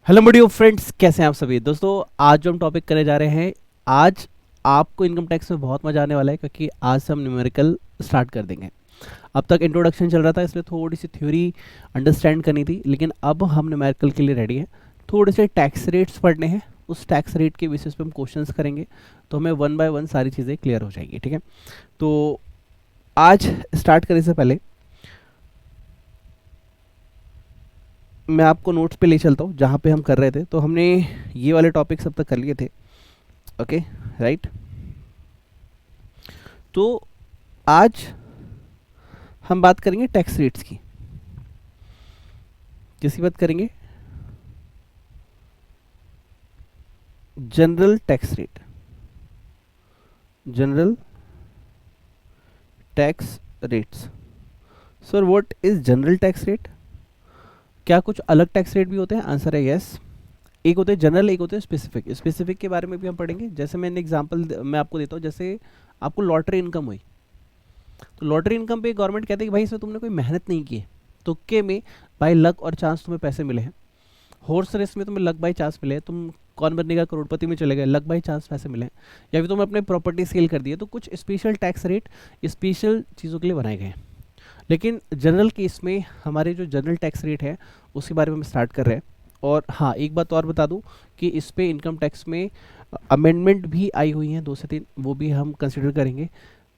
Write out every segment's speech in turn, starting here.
Hello मीडियो friends, कैसे हैं आप सभी दोस्तों। आज जो हम टॉपिक करने जा रहे हैं, आज आपको इनकम टैक्स में बहुत मजा आने वाला है क्योंकि आज से हम न्यूमेरिकल स्टार्ट कर देंगे। अब तक इंट्रोडक्शन चल रहा था, इसलिए थोड़ी सी थ्योरी अंडरस्टैंड करनी थी, लेकिन अब हम न्यूमेरिकल के लिए रेडी हैं। थोड़े से टैक्स रेट्स पढ़ने हैं, उस टैक्स रेट के बेसिस पे हम क्वेश्चंस करेंगे, तो हमें वन बाय वन सारी चीज़ें क्लियर हो जाएंगी। ठीक है, तो आज स्टार्ट करने से पहले मैं आपको नोट्स पे ले चलता हूँ जहाँ पे हम कर रहे थे। तो हमने ये वाले टॉपिक सब तक कर लिए थे। Okay, right. तो आज हम बात करेंगे टैक्स रेट्स की। किसकी बात करेंगे? General tax rate, general tax rates. Sir what is general tax rate? क्या कुछ अलग टैक्स रेट भी होते हैं? आंसर है यस। एक होते हैं जनरल, एक होते हैं स्पेसिफिक। स्पेसिफिक के बारे में भी हम पढ़ेंगे। जैसे मैंने एग्जांपल मैं आपको देता हूँ, जैसे आपको लॉटरी इनकम हुई, तो लॉटरी इनकम पे गवर्नमेंट कहते हैं कि भाई इसमें तुमने कोई मेहनत नहीं की है, तुक्के में बाई लक और चांस तुम्हें पैसे मिले हैं। हॉर्स रेस में तुम्हें लक बाई चांस मिले हैं, तुम कौन बनेगा करोड़पति में चले गए, लक बाई चांस पैसे मिले हैं। या फिर तुमने अपने प्रॉपर्टी सेल कर दी है, तो कुछ स्पेशल टैक्स रेट स्पेशल चीज़ों के लिए बनाए गए हैं। लेकिन जनरल केस में हमारे जो जनरल टैक्स रेट है उसके बारे में हम स्टार्ट कर रहे हैं। और हाँ, एक बात और बता दूं कि इस पे इनकम टैक्स में अमेंडमेंट भी आई हुई हैं, 2 से 3, वो भी हम कंसिडर करेंगे।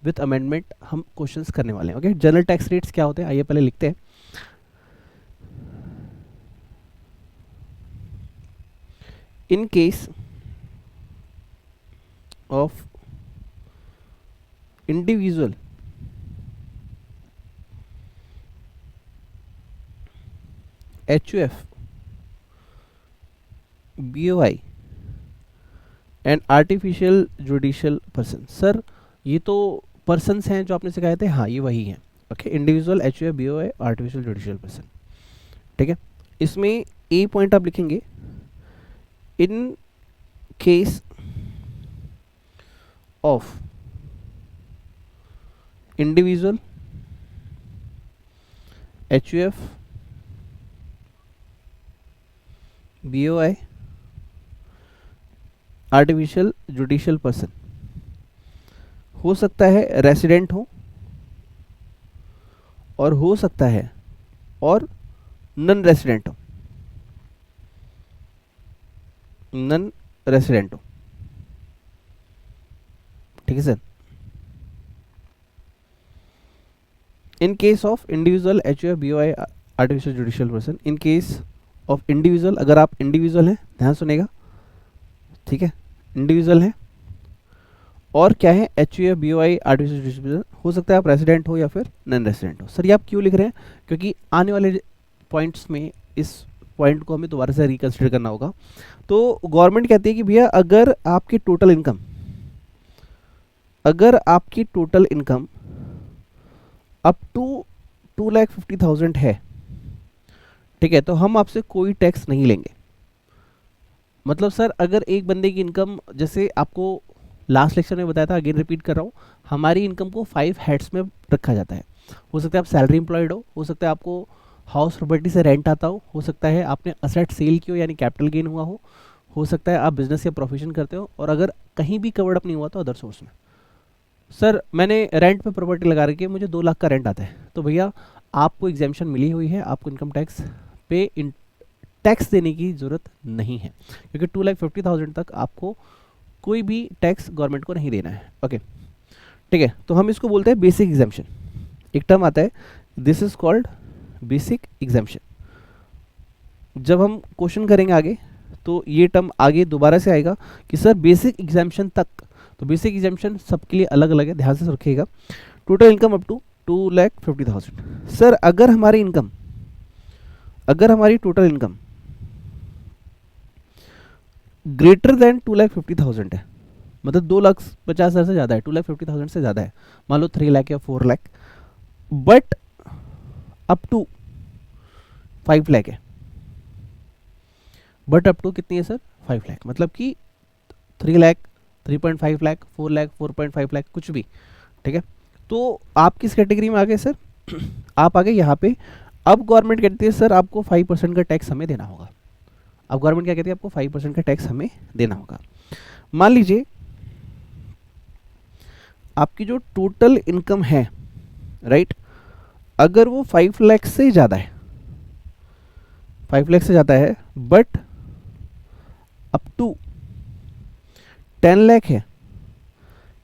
विथ अमेंडमेंट हम क्वेश्चंस करने वाले हैं। ओके, जनरल टैक्स रेट्स क्या होते हैं आइए पहले लिखते हैं। इन case of individual HUF, BOI and artificial judicial person. Sir ये तो पर्सन्स हैं जो आपने सिखाए थे, हाँ ये वही हैं। Okay, individual HUF, BOI, artificial judicial person. ठीक है, इसमें ए पॉइंट आप लिखेंगे, इन case of individual HUF, BOI, artificial judicial person, हो सकता है रेसिडेंट हो और हो सकता है और नन रेसिडेंट हो, नन रेसिडेंट हो। ठीक है sir. In case of individual HUF, BOI, artificial judicial person, in case of individual, अगर आप इंडिविजुअल हैं, ध्यान सुनेगा, ठीक है, इंडिविजुअल हैं और क्या है HUF, BOI, artificial judicial person, हो सकता है आप रेसिडेंट हो या फिर नॉन रेसिडेंट हो। सर ये आप क्यों लिख रहे हैं? क्योंकि आने वाले पॉइंट्स में इस पॉइंट को हमें दोबारा से रिकंसिडर करना होगा। तो गवर्नमेंट कहती है कि भैया अगर आपकी टोटल इनकम, अगर आपकी टोटल इनकम अप टू 2,50,000 है, ठीक है, तो हम आपसे कोई टैक्स नहीं लेंगे। मतलब सर अगर एक बंदे की इनकम, जैसे आपको लास्ट लेक्चर में बताया था, अगेन रिपीट कर रहा हूँ, हमारी इनकम को 5 हेड्स में रखा जाता है। हो सकता है आप सैलरी एम्प्लॉयड हो सकता है आपको हाउस प्रॉपर्टी से रेंट आता हो सकता है आपने असेट सेल की हो यानी कैपिटल गेन हुआ हो सकता है आप बिजनेस या प्रोफेशन करते हो, और अगर कहीं भी कवर्ड अप नहीं हुआ तो अदर सोर्स में। सर मैंने रेंट पे प्रॉपर्टी लगा रखी है, मुझे 2 लाख का रेंट आता है, तो भैया आपको एग्जाम्पशन मिली हुई है, आपको इनकम टैक्स पे टैक्स देने की ज़रूरत नहीं है, क्योंकि 2,50,000 तक आपको कोई भी टैक्स गवर्नमेंट को नहीं देना है। ओके, ठीक है, तो हम इसको बोलते हैं बेसिक एग्जाम्पशन। एक टर्म आता है, this is called basic exemption. जब हम क्वेश्चन करेंगे आगे तो ये टर्म आगे दोबारा से आएगा कि सर बेसिक एग्जाम्पशन तक। तो बेसिक एग्जाम्पशन सबके लिए अलग अलग है, ध्यान से रखिएगा। Total income up to 2,50,000। Sir अगर हमारी इनकम, अगर हमारी टोटल इनकम ग्रेटर देन 2,50,000 है, मतलब 2,50,000 से ज़्यादा है, 2,50,000 से ज़्यादा है, मान लो 3 लाख या 4 lakh, but up to 5 lakh है, बट अप टू कितनी है सर? 5 लाख, मतलब कि 3 लाख, 3.5 लाख, 4 लाख, 4.5 लाख, कुछ भी। ठीक है, तो आप किस कैटेगरी में आ गए सर? आप आ गए यहाँ पे। अब गवर्नमेंट कहती है सर आपको 5% का टैक्स हमें देना होगा। अब गवर्नमेंट क्या कहती है, आपको 5% का टैक्स हमें देना होगा। मान लीजिए आपकी जो टोटल इनकम है, राइट, अगर वो 5 लाख से ज़्यादा है, 5 लाख से ज़्यादा है, बट अप टू 10 लाख है,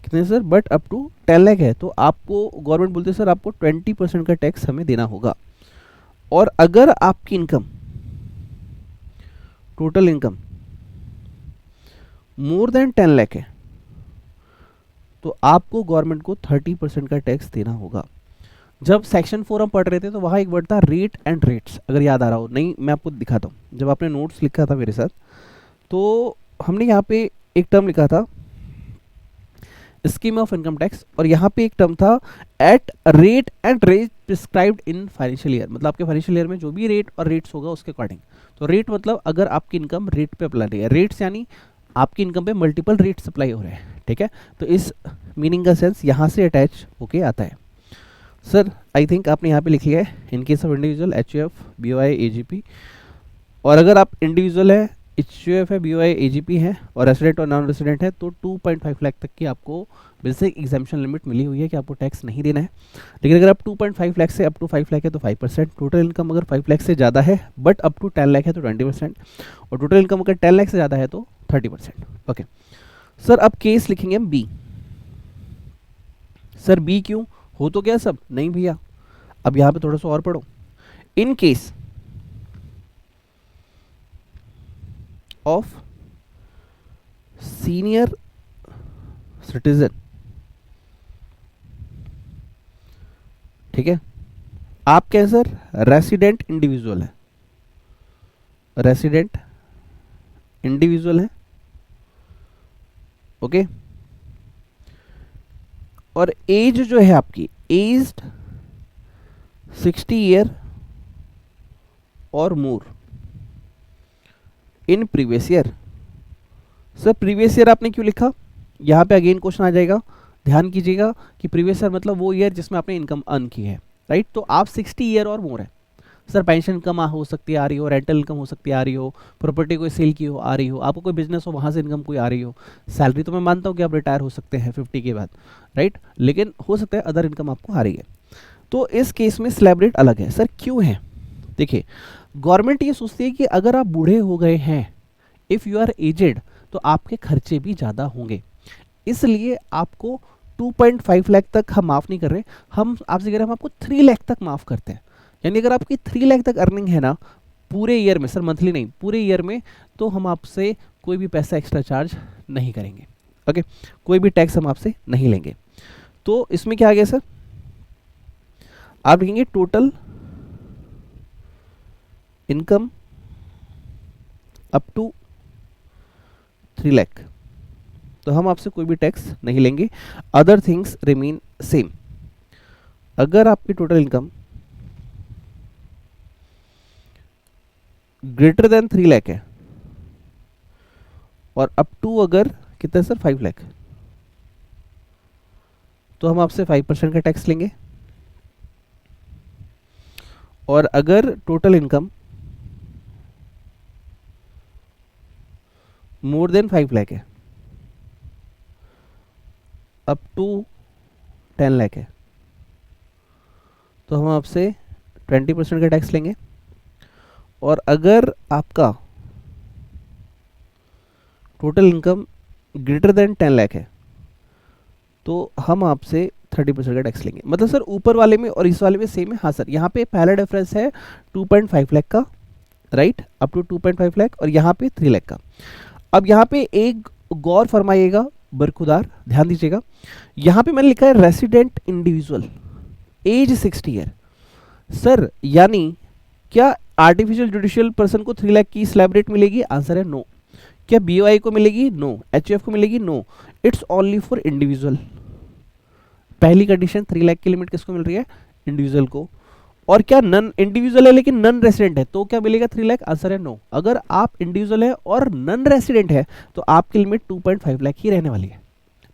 कितने sir, but up to 10 lakh है, तो आपको गवर्नमेंट बोलते हैं सर आपको 20% का टैक्स हमें देना होगा। और अगर आपकी income, total income more than 10 lakh है, तो आपको गवर्नमेंट को 30% का टैक्स देना होगा। जब सेक्शन 4 हम पढ़ रहे थे तो वहाँ एक वर्ड था रेट एंड रेट्स, अगर याद आ रहा हो, नहीं मैं आपको दिखाता हूँ। जब आपने नोट्स लिखा था मेरे साथ तो हमने यहाँ पे एक टर्म लिखा था स्कीम ऑफ इनकम टैक्स, और यहाँ पे एक टर्म था at rate and rate prescribed in financial year, मतलब आपके फाइनेंशियल ईयर में जो भी रेट और रेट्स होगा उसके अकॉर्डिंग। तो रेट मतलब अगर आपकी इनकम रेट पे अप्लाई है, रेट्स यानी आपकी इनकम पे मल्टीपल रेट्स अप्लाई हो रहे हैं, ठीक है। तो इस मीनिंग का सेंस यहाँ से अटैच होके आता है। सर आई थिंक आपने यहाँ पे लिख लिया है इन case of individual HUF BOI AGP, और अगर आप इंडिविजुअल है, HUF है, BOI AGP है और रेसिडेंट और नॉन रेसिडेंट है तो 2.5 लाख तक की आपको बेसिक एग्जाम्पशन लिमिट मिली हुई है कि आपको टैक्स नहीं देना है। लेकिन अगर आप 2.5 लाख से अप टू 5 लाख है तो 5%, टोटल इनकम अगर 5 लाख से ज़्यादा है बट अप टू 10 लाख है तो 20%, और टोटल इनकम अगर 10 लाख से ज़्यादा है तो 30%। ओके सर, अब केस लिखेंगे हम बी। सर बी क्यों, हो तो गया सब? नहीं भैया, अब यहाँ पे थोड़ा सा और पढ़ो। In case of senior citizen, ठीक है, आप क्या सर रेसिडेंट इंडिविजुअल है, रेसिडेंट इंडिविजुअल है, ओके, और एज जो है आपकी एज्ड 60 ईयर और more in previous year. Sir previous year आपने क्यों लिखा, यहाँ पे अगेन क्वेश्चन आ जाएगा, ध्यान कीजिएगा कि प्रीवियस ईयर मतलब वो ईयर जिसमें आपने इनकम अर्न की है, राइट। तो आप 60 ईयर और मोर है। सर पेंशन इनकम हो सकती है आ रही हो, रेंटल इनकम हो सकती है आ रही हो, प्रॉपर्टी कोई सेल की हो आ रही हो, आपको कोई बिजनेस हो वहाँ से इनकम कोई आ रही हो, सैलरी तो मैं मानता हूँ कि आप रिटायर हो सकते हैं 50 के बाद, राइट, लेकिन हो सकता है अदर इनकम आपको आ रही है। तो इस केस में स्लैब रेट अलग है। सर क्यों है? देखिए गवर्नमेंट ये सोचती है कि अगर आप बूढ़े हो गए हैं, इफ़ यू आर एजेड, तो आपके खर्चे भी ज़्यादा होंगे, इसलिए आपको 2.5 लाख तक हम माफ़ नहीं कर रहे, हम आपसे कह रहे हैं हम आपको 3 लाख तक माफ़ करते हैं। यानी अगर आपकी 3 लाख तक अर्निंग है ना पूरे ईयर में, सर मंथली नहीं, पूरे ईयर में, तो हम आपसे कोई भी पैसा एक्स्ट्रा चार्ज नहीं करेंगे, ओके, कोई भी टैक्स हम आपसे नहीं लेंगे। तो इसमें क्या आ गया सर, आप लिखेंगे total income up to 3 lakh, तो हम आपसे कोई भी टैक्स नहीं लेंगे, अदर थिंग्स रिमेन सेम। अगर आपकी total income greater then 3 lakh है और अप टू अगर कितना सर 5 लाख, तो हम आपसे 5% का टैक्स लेंगे। और अगर total income more than 5 lakh है, अप टू 10 लाख है, तो हम आपसे 20% का टैक्स लेंगे। और अगर आपका total income greater than 10 lakh है, तो हम आपसे 30% का टैक्स लेंगे। मतलब सर ऊपर वाले में और इस वाले में सेम है? हाँ सर, यहाँ पे पहला डिफरेंस है 2.5 लाख का, राइट, अप टू 2.5 लाख, और यहाँ पे 3 लाख का। अब यहाँ पे एक गौर फरमाइएगा बरखुदार, ध्यान दीजिएगा, यहाँ पे मैंने लिखा है resident individual age 60 year. Sir यानी क्या आर्टिफिशियल जुडिशियल पर्सन को 3 लाख की स्लैब रेट मिलेगी? आंसर है नो। क्या BOI को मिलेगी? नो। HUF को मिलेगी? No. It's only for individual. पहली कंडीशन 3 लाख की लिमिट किसको मिल रही है? इंडिविजुअल को। और क्या नन इंडिविजुअल है लेकिन नन रेसिडेंट है तो क्या मिलेगा 3 लाख? आंसर है नो। अगर आप इंडिविजुअल है और नन रेसिडेंट है तो आपकी लिमिट 2.5 लाख ही रहने वाली है।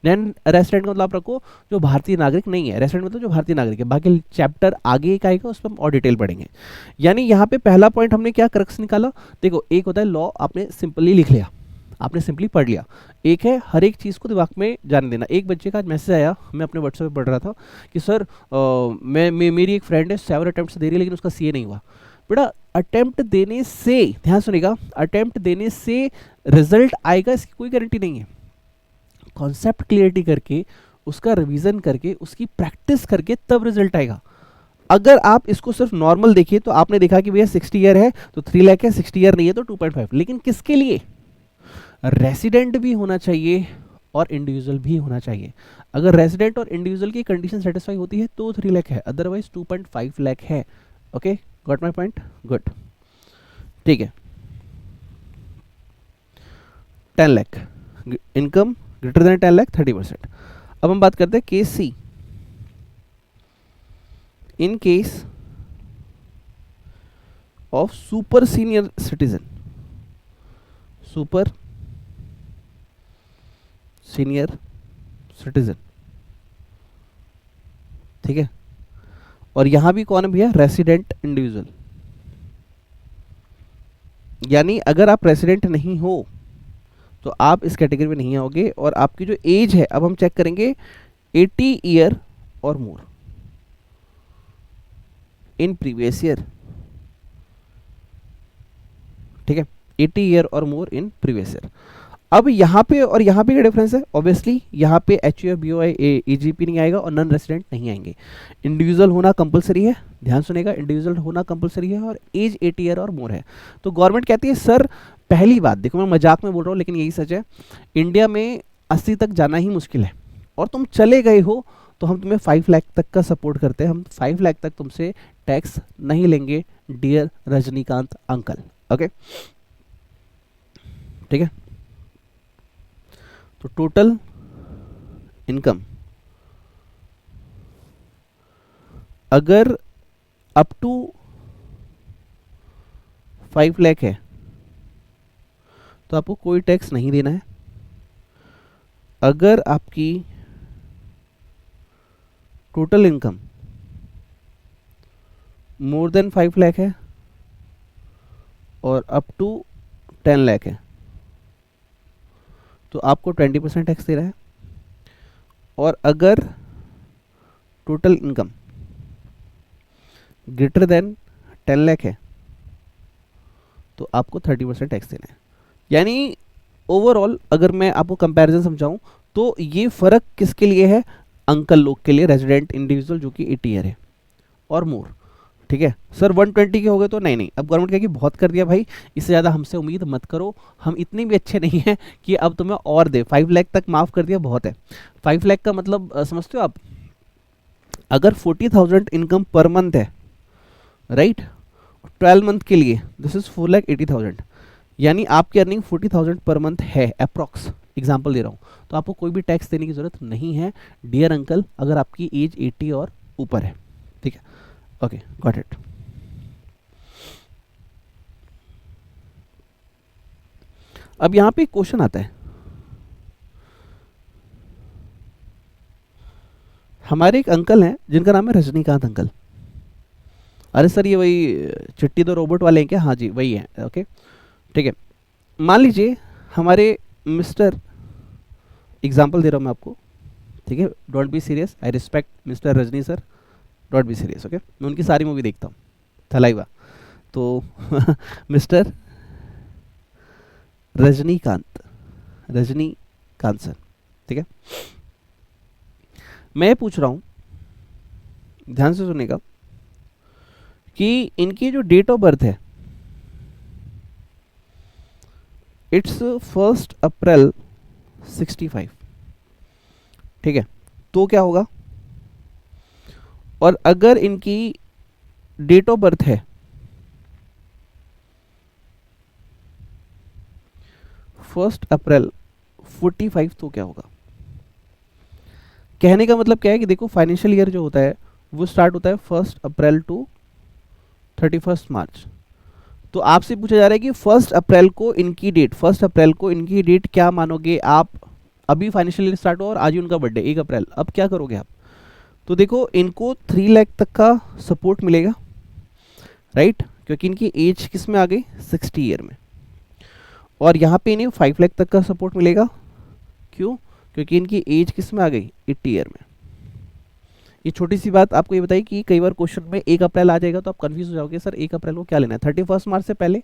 नॉन रेसिडेंट का मतलब आप रखो जो भारतीय नागरिक नहीं है, रेसिडेंट मतलब जो भारतीय नागरिक है। बाकी चैप्टर आगे एक आएगा, उस पर हम और डिटेल पढ़ेंगे। यानी यहाँ पे पहला पॉइंट हमने क्या क्रक्स निकाला, देखो एक होता है लॉ, आपने सिंपली लिख लिया, आपने सिंपली पढ़ लिया। एक है हर एक चीज़ को दिमाग में जाने देना। एक बच्चे का आज मैसेज आया, मैं अपने व्हाट्सएप पे पढ़ रहा था कि सर मेरी एक फ्रेंड है 7 अटेम्प्ट दे रही है लेकिन उसका सीए नहीं हुआ। बेटा अटेम्प्ट देने से, ध्यान सुनिएगा, अटेम्प्ट देने से रिजल्ट आएगा इसकी कोई गारंटी नहीं है। कॉन्सेप्ट क्लियरिटी करके, उसका रिवीजन करके, उसकी प्रैक्टिस करके तब रिजल्ट आएगा। अगर आप इसको सिर्फ नॉर्मल देखिए तो आपने देखा कि भैया 60 ईयर है तो 3 लाख है, 60 ईयर नहीं है तो 2.5, लेकिन किसके लिए? रेसिडेंट भी होना चाहिए और इंडिविजुअल भी होना चाहिए। अगर रेसिडेंट और इंडिविजुअल की कंडीशन सेटिस्फाई होती है तो 3 लाख है, अदरवाइज 2.5 लाख है। Okay, got my point, good, ठीक है। 10 lakh income greater than 10 lakh 30%। अब हम बात करते हैं case C. In case of super senior citizen, super senior citizen, ठीक है। और यहां भी कौन है भैया? Resident individual. यानी अगर आप रेसिडेंट नहीं हो तो आप इस कैटेगरी में नहीं आओगे। और आपकी जो एज है, अब हम चेक करेंगे 80 ईयर और मोर इन प्रीवियस ईयर, ठीक है, 80 ईयर और मोर इन प्रीवियस ईयर। अब यहाँ पे और यहाँ पे क्या डिफरेंस है? ऑब्वियसली यहाँ पे H U F B O I AGP नहीं आएगा और नॉन रेसिडेंट नहीं आएंगे। इंडिविजुअल होना कंपलसरी है, ध्यान सुनेगा, इंडिविजुअल होना कंपलसरी है और एज 80 ईयर और मोर है। तो गवर्नमेंट कहती है सर, पहली बात देखो, मैं मजाक में बोल रहा हूँ लेकिन यही सच है, इंडिया में 80 तक जाना ही मुश्किल है और तुम चले गए हो तो हम तुम्हें 5 लाख तक का सपोर्ट करते हैं, हम 5 लाख तक तुमसे टैक्स नहीं लेंगे डियर रजनीकांत अंकल। ओके, ठीक है। तो टोटल इनकम अगर अप टू 5 लाख है तो आपको कोई टैक्स नहीं देना है। अगर आपकी total income more than 5 lakh है और अप टू 10 लाख है तो आपको 20% टैक्स दे रहा है। और अगर total income greater than 10 lakh है तो आपको 30% टैक्स देना है। यानी ओवरऑल अगर मैं आपको कंपैरिजन समझाऊं तो ये फर्क किसके लिए है? अंकल लोग के लिए, रेजिडेंट इंडिविजुअल जो कि 80 ईयर है और मोर, ठीक है। सर 120 के हो गए तो नहीं, अब गवर्नमेंट कहेगी बहुत कर दिया भाई, इससे ज़्यादा हमसे उम्मीद मत करो, हम इतने भी अच्छे नहीं हैं कि अब तुम्हें और दे, 5 लाख तक माफ़ कर दिया बहुत है। 5 लाख का मतलब समझते हो आप? अगर 40,000 इनकम पर मंथ है, राइट, 12 मंथ के लिए दिस इज 4,80,000, यानी आपकी अर्निंग 40,000 पर मंथ है अप्रॉक्स, एग्जाम्पल दे रहा हूँ, तो आपको कोई भी टैक्स देने की जरूरत नहीं है डियर अंकल, अगर आपकी एज 80 और ऊपर है, ठीक है। Okay, got it. अब यहां पे एक क्वेश्चन आता है, हमारे एक अंकल हैं जिनका नाम है रजनीकांत अंकल। अरे सर ये वही चिट्टी दो रोबोट वाले हैं क्या? हाँ जी वही है। ओके, ठीक है। मान लीजिए हमारे मिस्टर, एग्जाम्पल दे रहा हूँ मैं आपको, ठीक है, don't be serious, I respect mister Rajni sir, don't be serious. Okay, मैं उनकी सारी मूवी देखता हूँ, थलाइवा। तो मिस्टर रजनीकांत सर, ठीक है। मैं पूछ रहा हूँ, ध्यान से सुनेगा, कि इनकी जो डेट ऑफ बर्थ है इट्स 1 अप्रैल 65, ठीक है, तो क्या होगा? और अगर इनकी डेट ऑफ बर्थ है 1 अप्रैल 45 तो क्या होगा? कहने का मतलब क्या है कि देखो फाइनेंशियल ईयर जो होता है वो स्टार्ट होता है 1 अप्रैल टू 31 मार्च। तो आपसे पूछा जा रहा है कि 1 अप्रैल को इनकी डेट, 1 अप्रैल को इनकी डेट क्या मानोगे आप अभी फाइनेंशियल ईयर स्टार्ट हुआ और आज ही उनका बर्थडे 1 अप्रैल, अब क्या करोगे आप? तो देखो इनको 3 लाख तक का सपोर्ट मिलेगा, राइट, क्योंकि इनकी एज किस में आ गई, 60 ईयर में। और यहाँ पे इन्हें 5 लाख तक का सपोर्ट मिलेगा, क्यों, क्योंकि इनकी एज किस में आ गई, 80 ईयर में। ये छोटी सी बात आपको ये बताई कि कई बार क्वेश्चन में 1 अप्रैल आ जाएगा तो आप कंफ्यूज हो जाओगे, सर 1 अप्रैल को क्या लेना है। 31 मार्च से पहले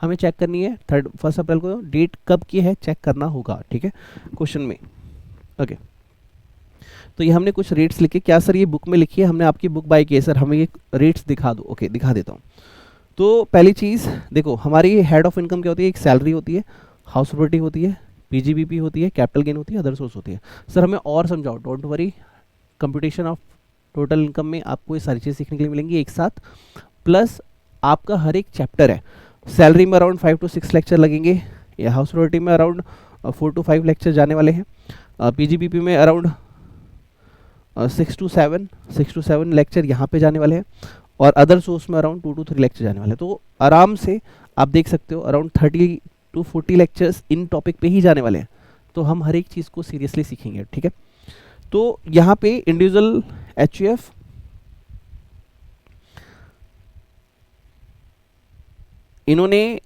हमें चेक करनी है, 1 अप्रैल को डेट कब की है चेक करना होगा, ठीक है, क्वेश्चन में। ओके, तो ये हमने कुछ रेट्स लिखे, क्या सर ये बुक में लिखी है, हमने आपकी बुक बाय की है सर, हमें ये रेट्स दिखा दो। ओके, दिखा देता हूँ। तो पहली चीज़ देखो, हमारी हेड ऑफ इनकम क्या होती है, एक सैलरी होती है, हाउस प्रॉपर्टी होती है, पीजीबीपी होती है, कैपिटल गेन होती है, अदर सोर्स होती है। सर हमें और समझाओ, don't worry, computation of total income में आपको ये सारी चीज़ सीखने के लिए मिलेंगी एक साथ, प्लस आपका हर एक चैप्टर है। सैलरी में अराउंड 5 to 6 लेक्चर लगेंगे, या हाउस प्रॉपर्टी में अराउंड 4 to 5 लेक्चर जाने वाले हैं, पीजीबीपी में अराउंड 6 to 7 लेक्चर यहाँ पे जाने वाले हैं, और अदर सोर्स में अराउंड 2 to 3 लेक्चर जाने वाले हैं। तो आराम से आप देख सकते हो around 30 to 40 lectures in topic पे ही जाने वाले हैं। तो हम हर एक चीज़ को सीरियसली सीखेंगे, ठीक है। तो यहाँ पे इंडिविजुअल एचयूएफ, इन्होंने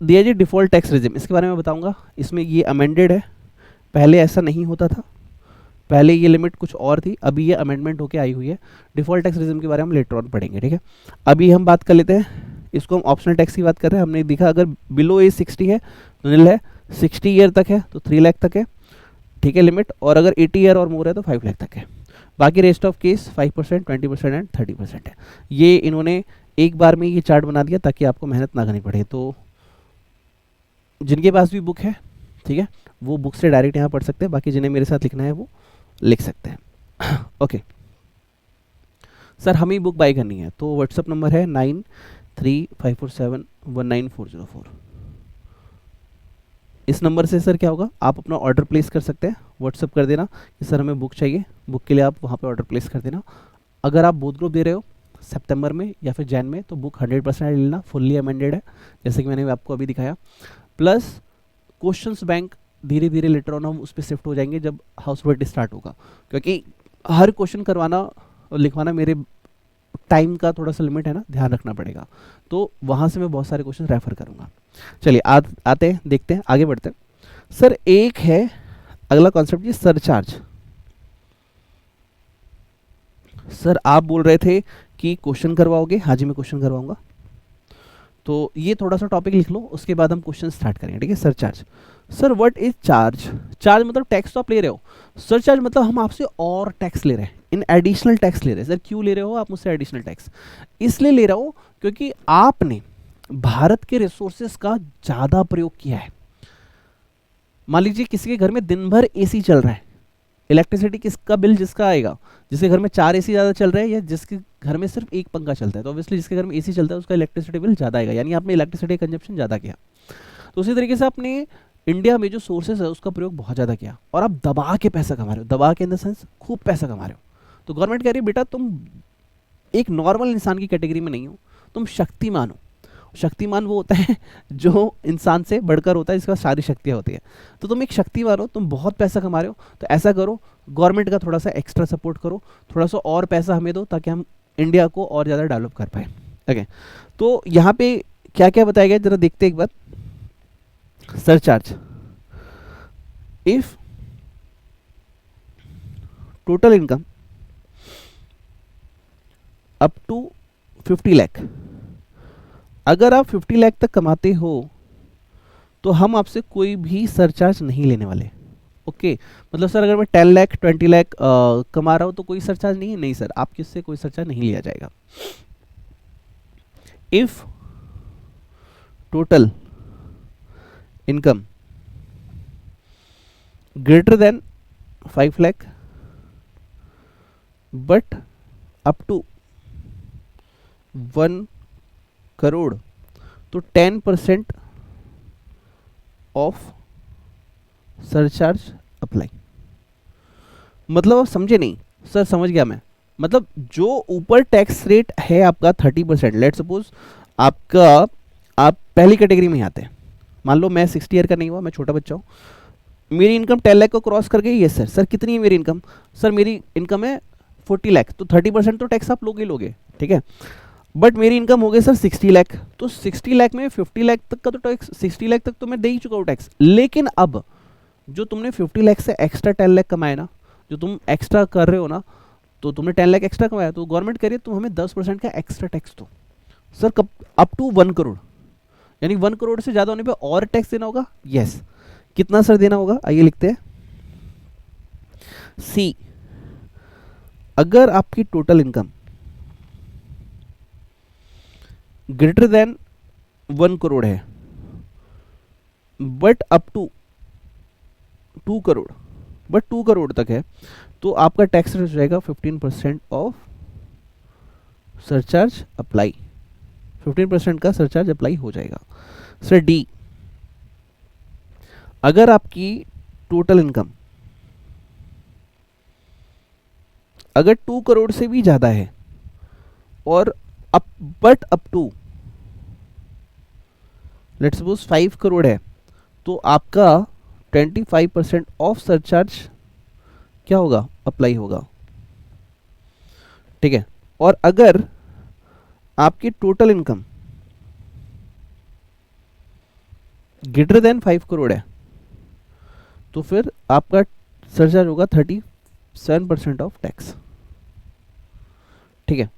दिया जी डिफॉल्ट टैक्स रेजिम, इसके बारे में बताऊंगा। इसमें ये अमेंडेड है, पहले ऐसा नहीं होता था, पहले ये लिमिट कुछ और थी, अभी ये अमेंडमेंट होके आई हुई है। डिफॉल्ट टैक्स रेजिम के बारे में हम लेटर ऑन पढ़ेंगे, ठीक है। अभी हम बात कर लेते हैं, इसको हम ऑप्शनल टैक्स की बात कर रहे हैं। हमने देखा अगर बिलो एज 60 है तो निल है, 60 ईयर तक है तो 3 लाख तक है, ठीक है, लिमिट, और अगर 80 ईयर और मोर है तो 5 लाख तक है। बाकी रेस्ट ऑफ केस 5%, 20% एंड 30% है। ये इन्होंने एक बार में ये चार्ट बना दिया ताकि आपको मेहनत ना करनी पड़े। तो जिनके पास भी बुक है, ठीक है, वो बुक से डायरेक्ट यहाँ पढ़ सकते हैं, बाकी जिन्हें मेरे साथ लिखना है वो लिख सकते हैं। ओके सर, हमें बुक बाय करनी है, तो व्हाट्सअप नंबर है 9354719404। इस नंबर से सर क्या होगा, आप अपना ऑर्डर प्लेस कर सकते हैं, व्हाट्सअप कर देना कि सर हमें बुक चाहिए, बुक के लिए आप वहाँ पे ऑर्डर प्लेस कर देना। अगर आप बोथ ग्रुप दे रहे हो सितंबर में या फिर जैन में, तो बुक 100% लेना, फुल्ली अमेंडेड है, जैसे कि मैंने आपको अभी दिखाया। प्लस क्वेश्चंस बैंक धीरे धीरे लेटर ऑन हम उस पर शिफ्ट हो जाएंगे जब हाउस वर्क स्टार्ट होगा, क्योंकि हर क्वेश्चन करवाना और लिखवाना मेरे टाइम का थोड़ा सा लिमिट है ना, ध्यान रखना पड़ेगा। तो वहाँ से मैं बहुत सारे क्वेश्चन रेफर करूँगा। चलिए आते हैं, देखते हैं, आगे बढ़ते हैं। सर एक है अगला कॉन्सेप्ट जी, सरचार्ज। सर आप बोल रहे थे कि क्वेश्चन करवाओगे, हाँ जी मैं क्वेश्चन करवाऊंगा। तो ये थोड़ा सा टॉपिक लिख लो, उसके बाद हम क्वेश्चन स्टार्ट करेंगे, ठीक है। Surcharge, sir what is charge? Charge मतलब टैक्स तो आप ले रहे हो, सरचार्ज मतलब हम आपसे और टैक्स ले रहे हैं, इन एडिशनल टैक्स ले रहे हैं। सर क्यों ले रहे हो आप मुझसे एडिशनल टैक्स? इसलिए ले रहा हूँ क्योंकि आपने भारत के रिसोर्सेज का ज़्यादा प्रयोग किया है। मान लीजिए किसी के घर में दिन भर एसी चल रहा है, इलेक्ट्रिसिटी किसका बिल जिसका आएगा, जिसके घर में 4 एसी ज़्यादा चल रहे हैं या जिसके घर में सिर्फ एक पंखा चलता है, तो ऑब्वियसली जिसके घर में एसी चलता है उसका इलेक्ट्रिसिटी बिल ज़्यादा आएगा, यानी आपने इलेक्ट्रिसिटी कंजप्शन ज़्यादा किया। तो उसी तरीके से आपने इंडिया में जो सोर्सेज है उसका प्रयोग बहुत ज़्यादा किया, और आप दबा के पैसा कमा रहे हो, दबा के इन द सेंस खूब पैसा कमा रहे हो। तो गवर्नमेंट कह रही है बेटा तुम एक नॉर्मल इंसान की कैटेगरी में नहीं हो, तुम शक्तिमान हो। शक्तिमान वो होता है जो इंसान से बढ़कर होता है, जिसका सारी शक्तियाँ होती है। तो तुम एक शक्तिमान हो, तुम बहुत पैसा कमा रहे हो, तो ऐसा करो गवर्नमेंट का थोड़ा सा एक्स्ट्रा सपोर्ट करो, थोड़ा सा और पैसा हमें दो ताकि हम इंडिया को और ज़्यादा डेवलप कर पाए। ओके, तो यहाँ पे क्या क्या बताया गया जरा देखते एक बार। Surcharge, if total income up to 50 lakh, अगर आप 50 लाख तक कमाते हो तो हम आपसे कोई भी सरचार्ज नहीं लेने वाले। ओके, मतलब सर अगर मैं 10 लाख 20 लाख कमा रहा हूं तो कोई सरचार्ज नहीं है? नहीं सर, आपके से कोई सरचार्ज नहीं लिया जाएगा। If total income greater than 5 lakh but up to 1 crore, तो 10% ऑफ सरचार्ज अप्लाई। मतलब आप समझे नहीं? सर समझ गया मैं, मतलब जो ऊपर टैक्स रेट है आपका 30%, लेट सपोज आपका, आप पहली कैटेगरी में आते हैं, मान लो मैं 60 ईयर का नहीं हुआ, मैं छोटा बच्चा हूँ, मेरी इनकम 10 लाख को क्रॉस कर गई। Yes sir. सर कितनी है मेरी इनकम? सर मेरी इनकम है 40 लाख, तो 30% तो टैक्स आप लोग ही लोगे, ठीक है। बट मेरी इनकम हो गई सर 60 लाख, तो 60 लाख में 50 लाख तक का तो टैक्स, 60 लाख तक तो मैं दे ही चुका हूँ टैक्स। लेकिन अब जो तुमने 50 लाख से एक्स्ट्रा 10 लाख कमाए ना, जो तुम एक्स्ट्रा कर रहे हो ना, तो तुमने 10 लाख एक्स्ट्रा कमाया, तो गवर्नमेंट कह रही है तुम हमें 10% का एक्स्ट्रा टैक्स दो। सर कब? अप टू 1 करोड़, यानी 1 करोड़ से ज़्यादा होने पे और टैक्स देना होगा। यस। कितना सर देना होगा? आइए लिखते हैं। सी, अगर आपकी total income greater than 1 crore है but up to 2 crore, but 2 crore तक है, तो आपका टैक्स रेट हो जाएगा 15% ऑफ सरचार्ज अप्लाई, 15% का सरचार्ज अप्लाई हो जाएगा। सर डी, अगर आपकी टोटल इनकम अगर 2 करोड़ से भी ज़्यादा है और but up to let's suppose 5 crore है, तो आपका 25% ऑफ सरचार्ज क्या होगा? अप्लाई होगा, ठीक है। और अगर आपकी total income greater than 5 crore है, तो फिर आपका सरचार्ज होगा 37% ऑफ टैक्स, ठीक है।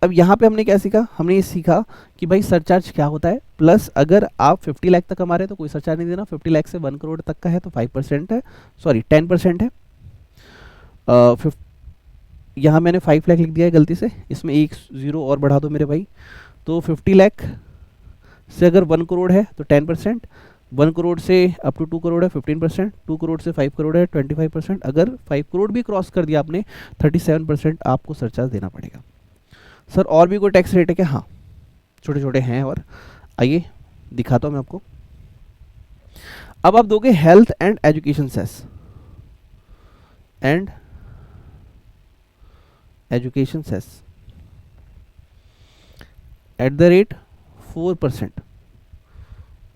अब यहाँ पे हमने क्या सीखा? हमने ये सीखा कि भाई सरचार्ज क्या होता है, प्लस अगर आप 50 लाख तक कमा रहे हैं तो कोई सरचार्ज नहीं देना, 50 लाख से 1 करोड़ तक का है तो 5% है, सॉरी 10% है। यहाँ मैंने 5 लाख लिख दिया है गलती से, इसमें एक जीरो और बढ़ा दो मेरे भाई। तो 50 लाख से अगर 1 करोड़ है तो 10%, 1 करोड़ से अप टू 2 करोड़ है 15%, 2 करोड़ से 5 करोड़ है 25%, अगर 5 करोड़ भी क्रॉस कर दिया आपने 37% आपको सरचार्ज देना पड़ेगा। सर और भी कोई टैक्स रेट है क्या? हाँ, छोटे छोटे हैं, और आइए दिखाता हूँ मैं आपको। अब आप दोगे health and education cess, and education cess at the rate 4%,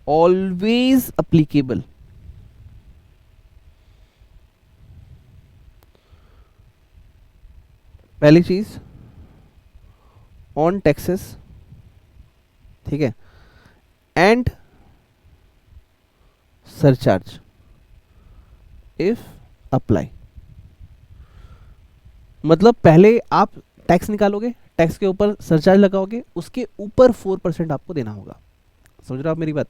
always applicable. पहली चीज ऑन टैक्सेस, ठीक है, एंड सरचार्ज इफ अप्लाई। मतलब पहले आप टैक्स निकालोगे, टैक्स के ऊपर सरचार्ज लगाओगे, उसके ऊपर 4% आपको देना होगा। समझ रहे हो आप मेरी बात?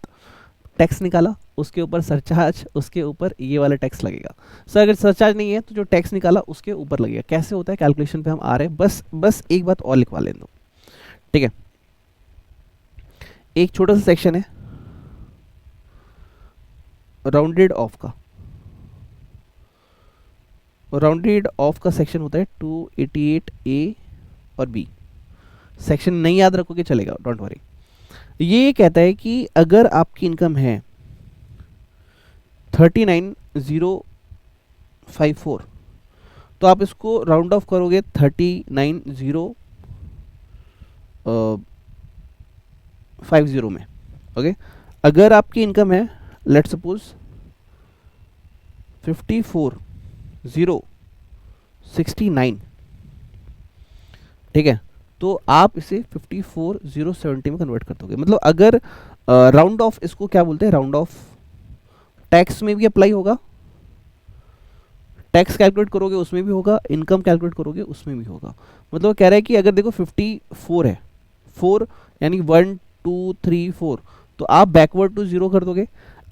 टैक्स निकाला, उसके ऊपर सरचार्ज, उसके ऊपर ये वाला टैक्स लगेगा। सर अगर सरचार्ज नहीं है तो जो टैक्स निकाला उसके ऊपर लगेगा। कैसे होता है? कैलकुलेशन पे हम आ रहे हैं, बस एक बात और लिखवा लें दो, ठीक है। एक छोटा सा सेक्शन है राउंडेड ऑफ का, राउंडेड ऑफ का सेक्शन होता है 288A और B। सेक्शन नहीं याद रखोगे चलेगा, डोंट वरी। ये कहता है कि अगर आपकी इनकम है 39,054, तो आप इसको राउंड ऑफ करोगे 39,050 में, ओके। अगर आपकी इनकम है लेट्स सपोज 54,069, ठीक है, तो आप इसे 54,070 में कन्वर्ट कर दोगे। मतलब अगर राउंड ऑफ, इसको क्या बोलते हैं? Round of. टैक्स में भी अप्लाई होगा, टैक्स कैलकुलेट करोगे उसमें भी होगा, इनकम कैलकुलेट करोगे उसमें भी होगा। मतलब कह रहा है कि अगर देखो 54 है, 4 यानी 1 2 3 4, तो आप बैकवर्ड टू 0 कर दोगे।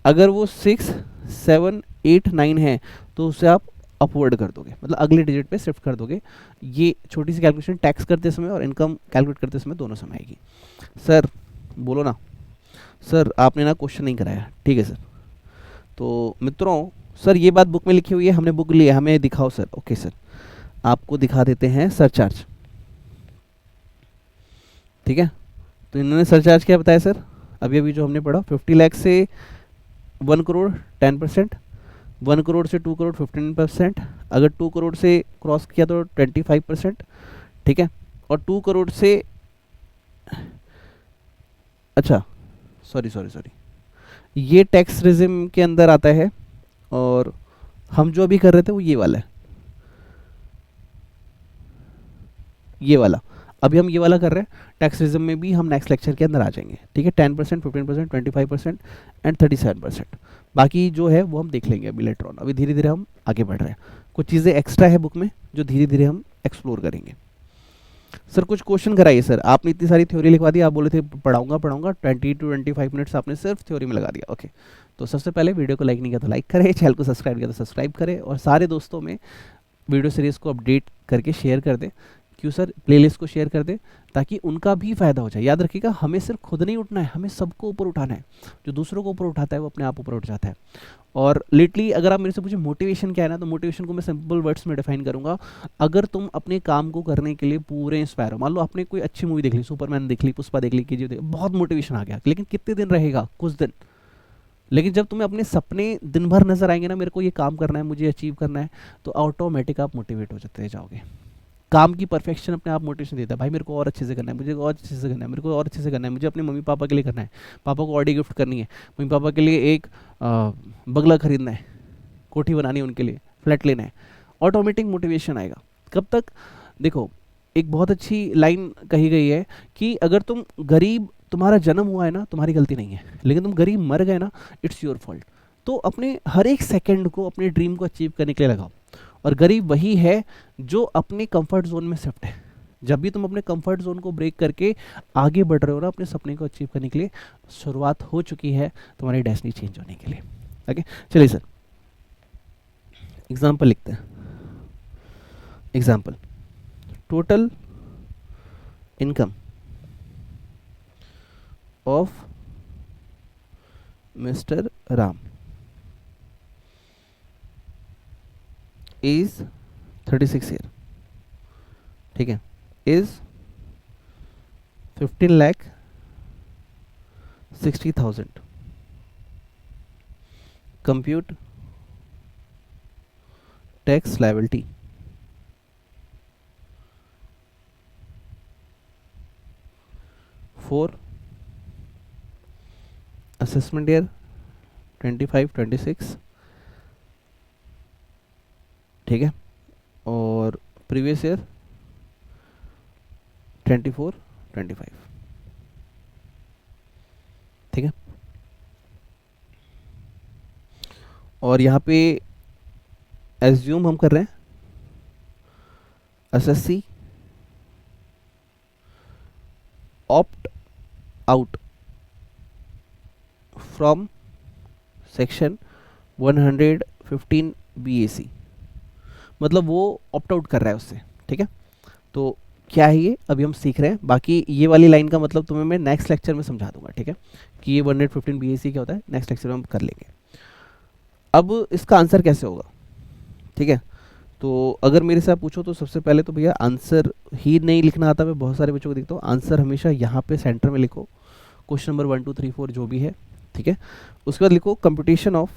अगर वो 6 7 8 9 है तो उसे आप अपवर्ड कर दोगे, मतलब अगले डिजिट पे शिफ्ट कर दोगे। ये छोटी सी कैलकुलेशन टैक्स करते समय और इनकम कैलकुलेट करते समय दोनों समय आएगी। सर बोलो ना, सर आपने ना क्वेश्चन नहीं कराया, ठीक है सर। तो मित्रों, सर ये बात बुक में लिखी हुई है, हमने बुक ली है, हमें दिखाओ सर। ओके सर, आपको दिखा देते हैं सरचार्ज, ठीक है। तो इन्होंने सरचार्ज क्या बताया सर? अभी अभी जो हमने पढ़ा, 50 लाख से 1 करोड़ 10%, 1 करोड़ से 2 करोड़ 15%, अगर 2 करोड़ से क्रॉस किया तो 25%, ठीक है। और 2 करोड़ से, अच्छा सॉरी, ये टैक्स रिजिम के अंदर आता है और हम जो अभी कर रहे थे वो ये वाला है, ये वाला। अभी हम ये वाला कर रहे हैं, टैक्सरिज्म में भी हम नेक्स्ट लेक्चर के अंदर आ जाएंगे, ठीक है। 10%, 15%, 25% एंड 37%। बाकी जो है वो हम देख लेंगे अभी लेटर ऑन। अभी धीरे धीरे हम आगे बढ़ रहे हैं, कुछ चीज़ें एक्स्ट्रा है बुक में जो धीरे धीरे हम एक्सप्लोर करेंगे। सर कुछ क्वेश्चन कराइए सर, आपने इतनी सारी थ्योरी लिखवा दी, आप बोले थे पढ़ाऊंगा पढ़ाऊंगा, 20 to 25 मिनट्स आपने सिर्फ थ्योरी में लगा दिया। ओके, तो सबसे पहले वीडियो को लाइक नहीं किया तो लाइक करें, चैनल को सब्सक्राइब किया तो सब्सक्राइब करें, और सारे दोस्तों में वीडियो सीरीज़ को अपडेट करके शेयर कर दें। क्यों सर, प्लेलिस्ट को शेयर कर दें ताकि उनका भी फ़ायदा हो जाए। याद रखिएगा, हमें सिर्फ खुद नहीं उठना है, हमें सबको ऊपर उठाना है। जो दूसरों को ऊपर उठाता है वो अपने आप ऊपर उठ जाता है। और लेटली अगर आप मेरे से पूछे मोटिवेशन क्या है ना, तो मोटिवेशन को मैं सिंपल वर्ड्स में डिफाइन करूंगा। अगर तुम अपने काम को करने के लिए पूरे इंस्पायर हो, मान लो आपने कोई अच्छी मूवी देख ली, सुपरमैन देख ली, पुष्पा देख ली, केजीएफ देख ली, बहुत मोटिवेशन आ गया, लेकिन कितने दिन रहेगा? कुछ दिन। लेकिन जब तुम्हें अपने सपने दिन भर नजर आएंगे ना, मेरे को ये काम करना है, मुझे अचीव करना है, तो ऑटोमेटिक आप मोटिवेट हो जाते जाओगे। काम की परफेक्शन अपने आप मोटिवेशन देता है, भाई मेरे को और अच्छे से करना है, मुझे और अच्छे से करना है, मेरे को और अच्छे से करना है, मुझे अपने मम्मी पापा के लिए करना है, पापा को ऑडी गिफ्ट करनी है, मम्मी पापा के लिए एक बंगला खरीदना है, कोठी बनानी है, उनके लिए फ्लैट लेना है। ऑटोमेटिक मोटिवेशन आएगा। कब तक? देखो, एक बहुत अच्छी लाइन कही गई है कि अगर तुम गरीब, तुम्हारा जन्म हुआ है ना, तुम्हारी गलती नहीं है, लेकिन तुम गरीब मर गए ना, इट्स योर फॉल्ट। तो अपने हर एक सेकंड को अपने ड्रीम को अचीव करने के लिए लगाओ। और गरीब वही है जो अपने कंफर्ट जोन में शिफ्ट है। जब भी तुम अपने कंफर्ट जोन को ब्रेक करके आगे बढ़ रहे हो ना अपने सपने को अचीव करने के लिए, शुरुआत हो चुकी है तुम्हारी डेस्टिनी चेंज होने के लिए। ओके, चलिए सर एग्जाम्पल लिखते हैं। Example, total income of mister Ram is 36 year, ठीक है, is 15,60,000। Compute tax liability. For assessment year 25-26, ठीक है, और प्रीवियस ईयर 24-25, ठीक है। और यहाँ पे एज्यूम हम कर रहे हैं SSC opt out from section 115 BAC, मतलब वो ऑप्ट आउट कर रहा है उससे, ठीक है। तो क्या है ये, अभी हम सीख रहे हैं। बाकी ये वाली लाइन का मतलब तुम्हें मैं नेक्स्ट लेक्चर में समझा दूंगा, ठीक है, कि ये 115 BAC क्या होता है, नेक्स्ट लेक्चर में हम कर लेंगे। अब इसका आंसर कैसे होगा, ठीक है। तो अगर मेरे से आप पूछो तो सबसे पहले तो भैया आंसर ही नहीं लिखना आता, मैं बहुत सारे बच्चों को देखता हूँ, आंसर हमेशा यहाँ पे सेंटर में लिखो, क्वेश्चन नंबर 1 2 3 4 जो भी है, ठीक है। उसके बाद लिखो कंप्यूटेशन ऑफ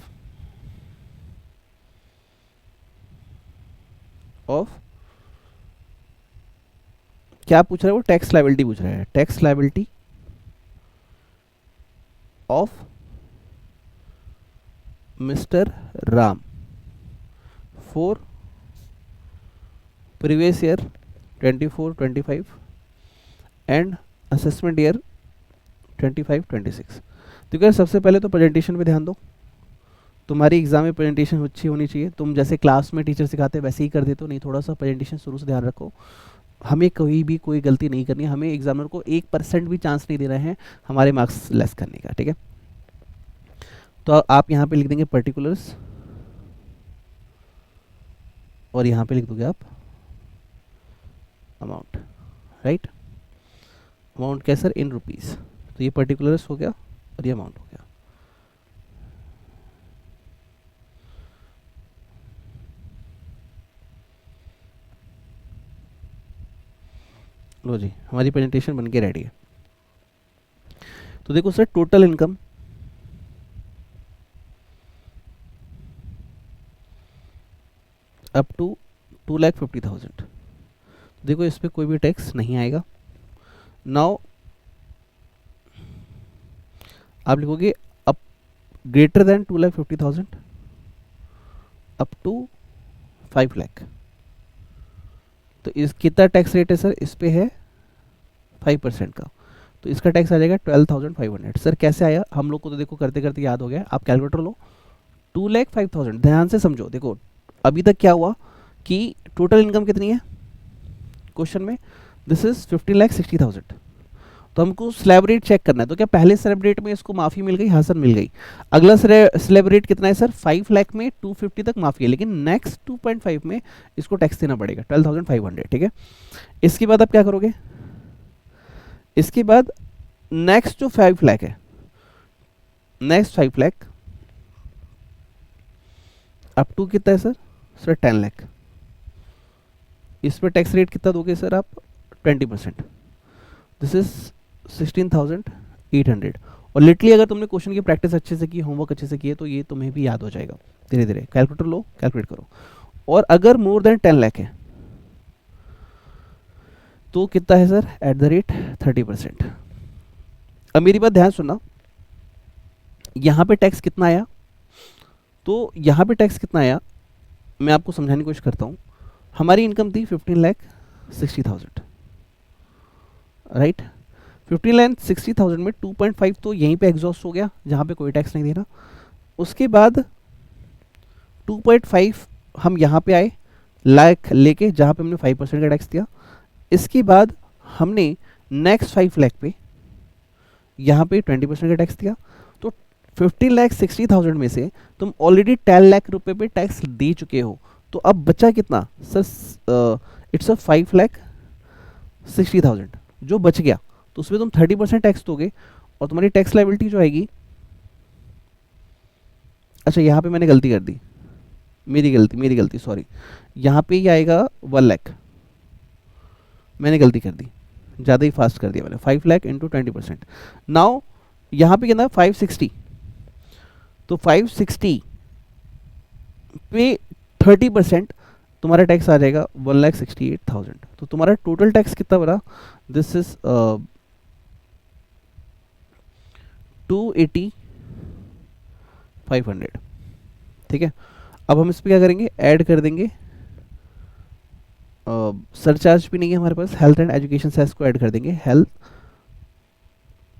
क्या पूछ रहा है वो, टैक्स लायबिलिटी पूछ रहा है, tax liability of mister Ram for previous year 24-25 and assessment year 25-26। तो क्या, सबसे पहले तो प्रेजेंटेशन पे ध्यान दो। तुम्हारी एग्जाम में प्रेजेंटेशन अच्छी होनी चाहिए। तुम जैसे क्लास में टीचर सिखाते हैं वैसे ही कर देते हो, नहीं, थोड़ा सा प्रेजेंटेशन शुरू से ध्यान रखो। हमें कोई गलती नहीं करनी है, हमें एग्जामिनर को 1% भी चांस नहीं देना है हमारे मार्क्स लेस करने का, ठीक है। तो आप यहाँ पे लिख देंगे पर्टिकुलर्स, और यहाँ पे लिख दोगे आप अमाउंट, राइट। अमाउंट क्या सर, इन रुपीस। तो ये पर्टिकुलर्स हो गया और ये अमाउंट हो गया। लो जी, हमारी प्रेजेंटेशन बन के रेडी है। तो देखो sir, total income up to 2,50,000। देखो इस पे कोई भी टैक्स नहीं आएगा। नाउ आप लिखोगे up greater than 2,50,000, up to 5 lakh. तो इस कितना टैक्स रेट है सर, इस पे है 5% का, तो इसका टैक्स आ जाएगा 12,500। सर कैसे आया, हम लोग को तो देखो करते करते याद हो गया। आप कैलकुलेटर लो, 2,05,000, ध्यान से समझो। देखो अभी तक क्या हुआ कि टोटल इनकम कितनी है क्वेश्चन में, दिस इज 15,60,000। तो हमको स्लैब रेट चेक करना है। तो क्या पहले स्लैब रेट में इसको माफ़ी मिल गई? हाँ सर मिल गई। अगला स्लैब रेट कितना है सर, 5 लाख में 250 तक माफ़ी है, लेकिन नेक्स्ट 2.5 में इसको टैक्स देना पड़ेगा 12,500। ठीक है, इसके बाद आप क्या करोगे, इसके बाद नेक्स्ट जो 5 लाख है, नेक्स्ट 5 लाख अप टू कितना है सर, सर 10 लाख। इस पर टैक्स रेट कितना दोगे सर आप, 20%। This is 16,800। और लिटरली अगर तुमने क्वेश्चन की प्रैक्टिस अच्छे से की, होमवर्क अच्छे से किए, तो ये तुम्हें भी याद हो जाएगा धीरे धीरे। कैलकुलेटर लो, कैलकुलेट करो। और अगर मोर देन 10 लाख है तो कितना है सर, एट द रेट 30%। अब मेरी बात ध्यान सुनना, यहाँ पे टैक्स कितना आया, तो यहाँ पे टैक्स कितना आया मैं आपको समझाने की कोशिश करता हूँ। हमारी इनकम थी 15,60,000, राइट। 15,60,000 में 2.5 तो यहीं पे एग्जॉस्ट हो गया, जहाँ पे कोई टैक्स नहीं देना। उसके बाद 2.5 हम यहाँ पे आए लाख लेके, जहाँ पे हमने 5% का टैक्स दिया। इसके बाद हमने नेक्स्ट 5 लाख पे यहाँ पे 20% का टैक्स दिया। तो 15,60,000 में से तुम ऑलरेडी 10 लाख रुपए पे टैक्स दे चुके हो। तो अब बचा कितना सर, इट्स अ 5,60,000 जो बच गया, तो उसमें तुम 30% टैक्स दोगे और तुम्हारी टैक्स लायबिलिटी जो आएगी, अच्छा यहाँ पे मैंने गलती कर दी, मेरी गलती सॉरी, यहाँ पे ही आएगा 1 लाख, मैंने गलती कर दी, ज़्यादा ही फास्ट कर दिया मैंने। 5 लाख इंटू 20%। नाउ यहाँ पे कितना 560, तो 560 पे 30% तुम्हारा टैक्स आ जाएगा 1,68,000। तो तुम्हारा टोटल टैक्स कितना बना, दिस इज 280,500। ठीक है, अब हम इस पर क्या करेंगे, ऐड कर देंगे, सरचार्ज भी नहीं है हमारे पास, हेल्थ एंड एजुकेशन सेस को ऐड कर देंगे, health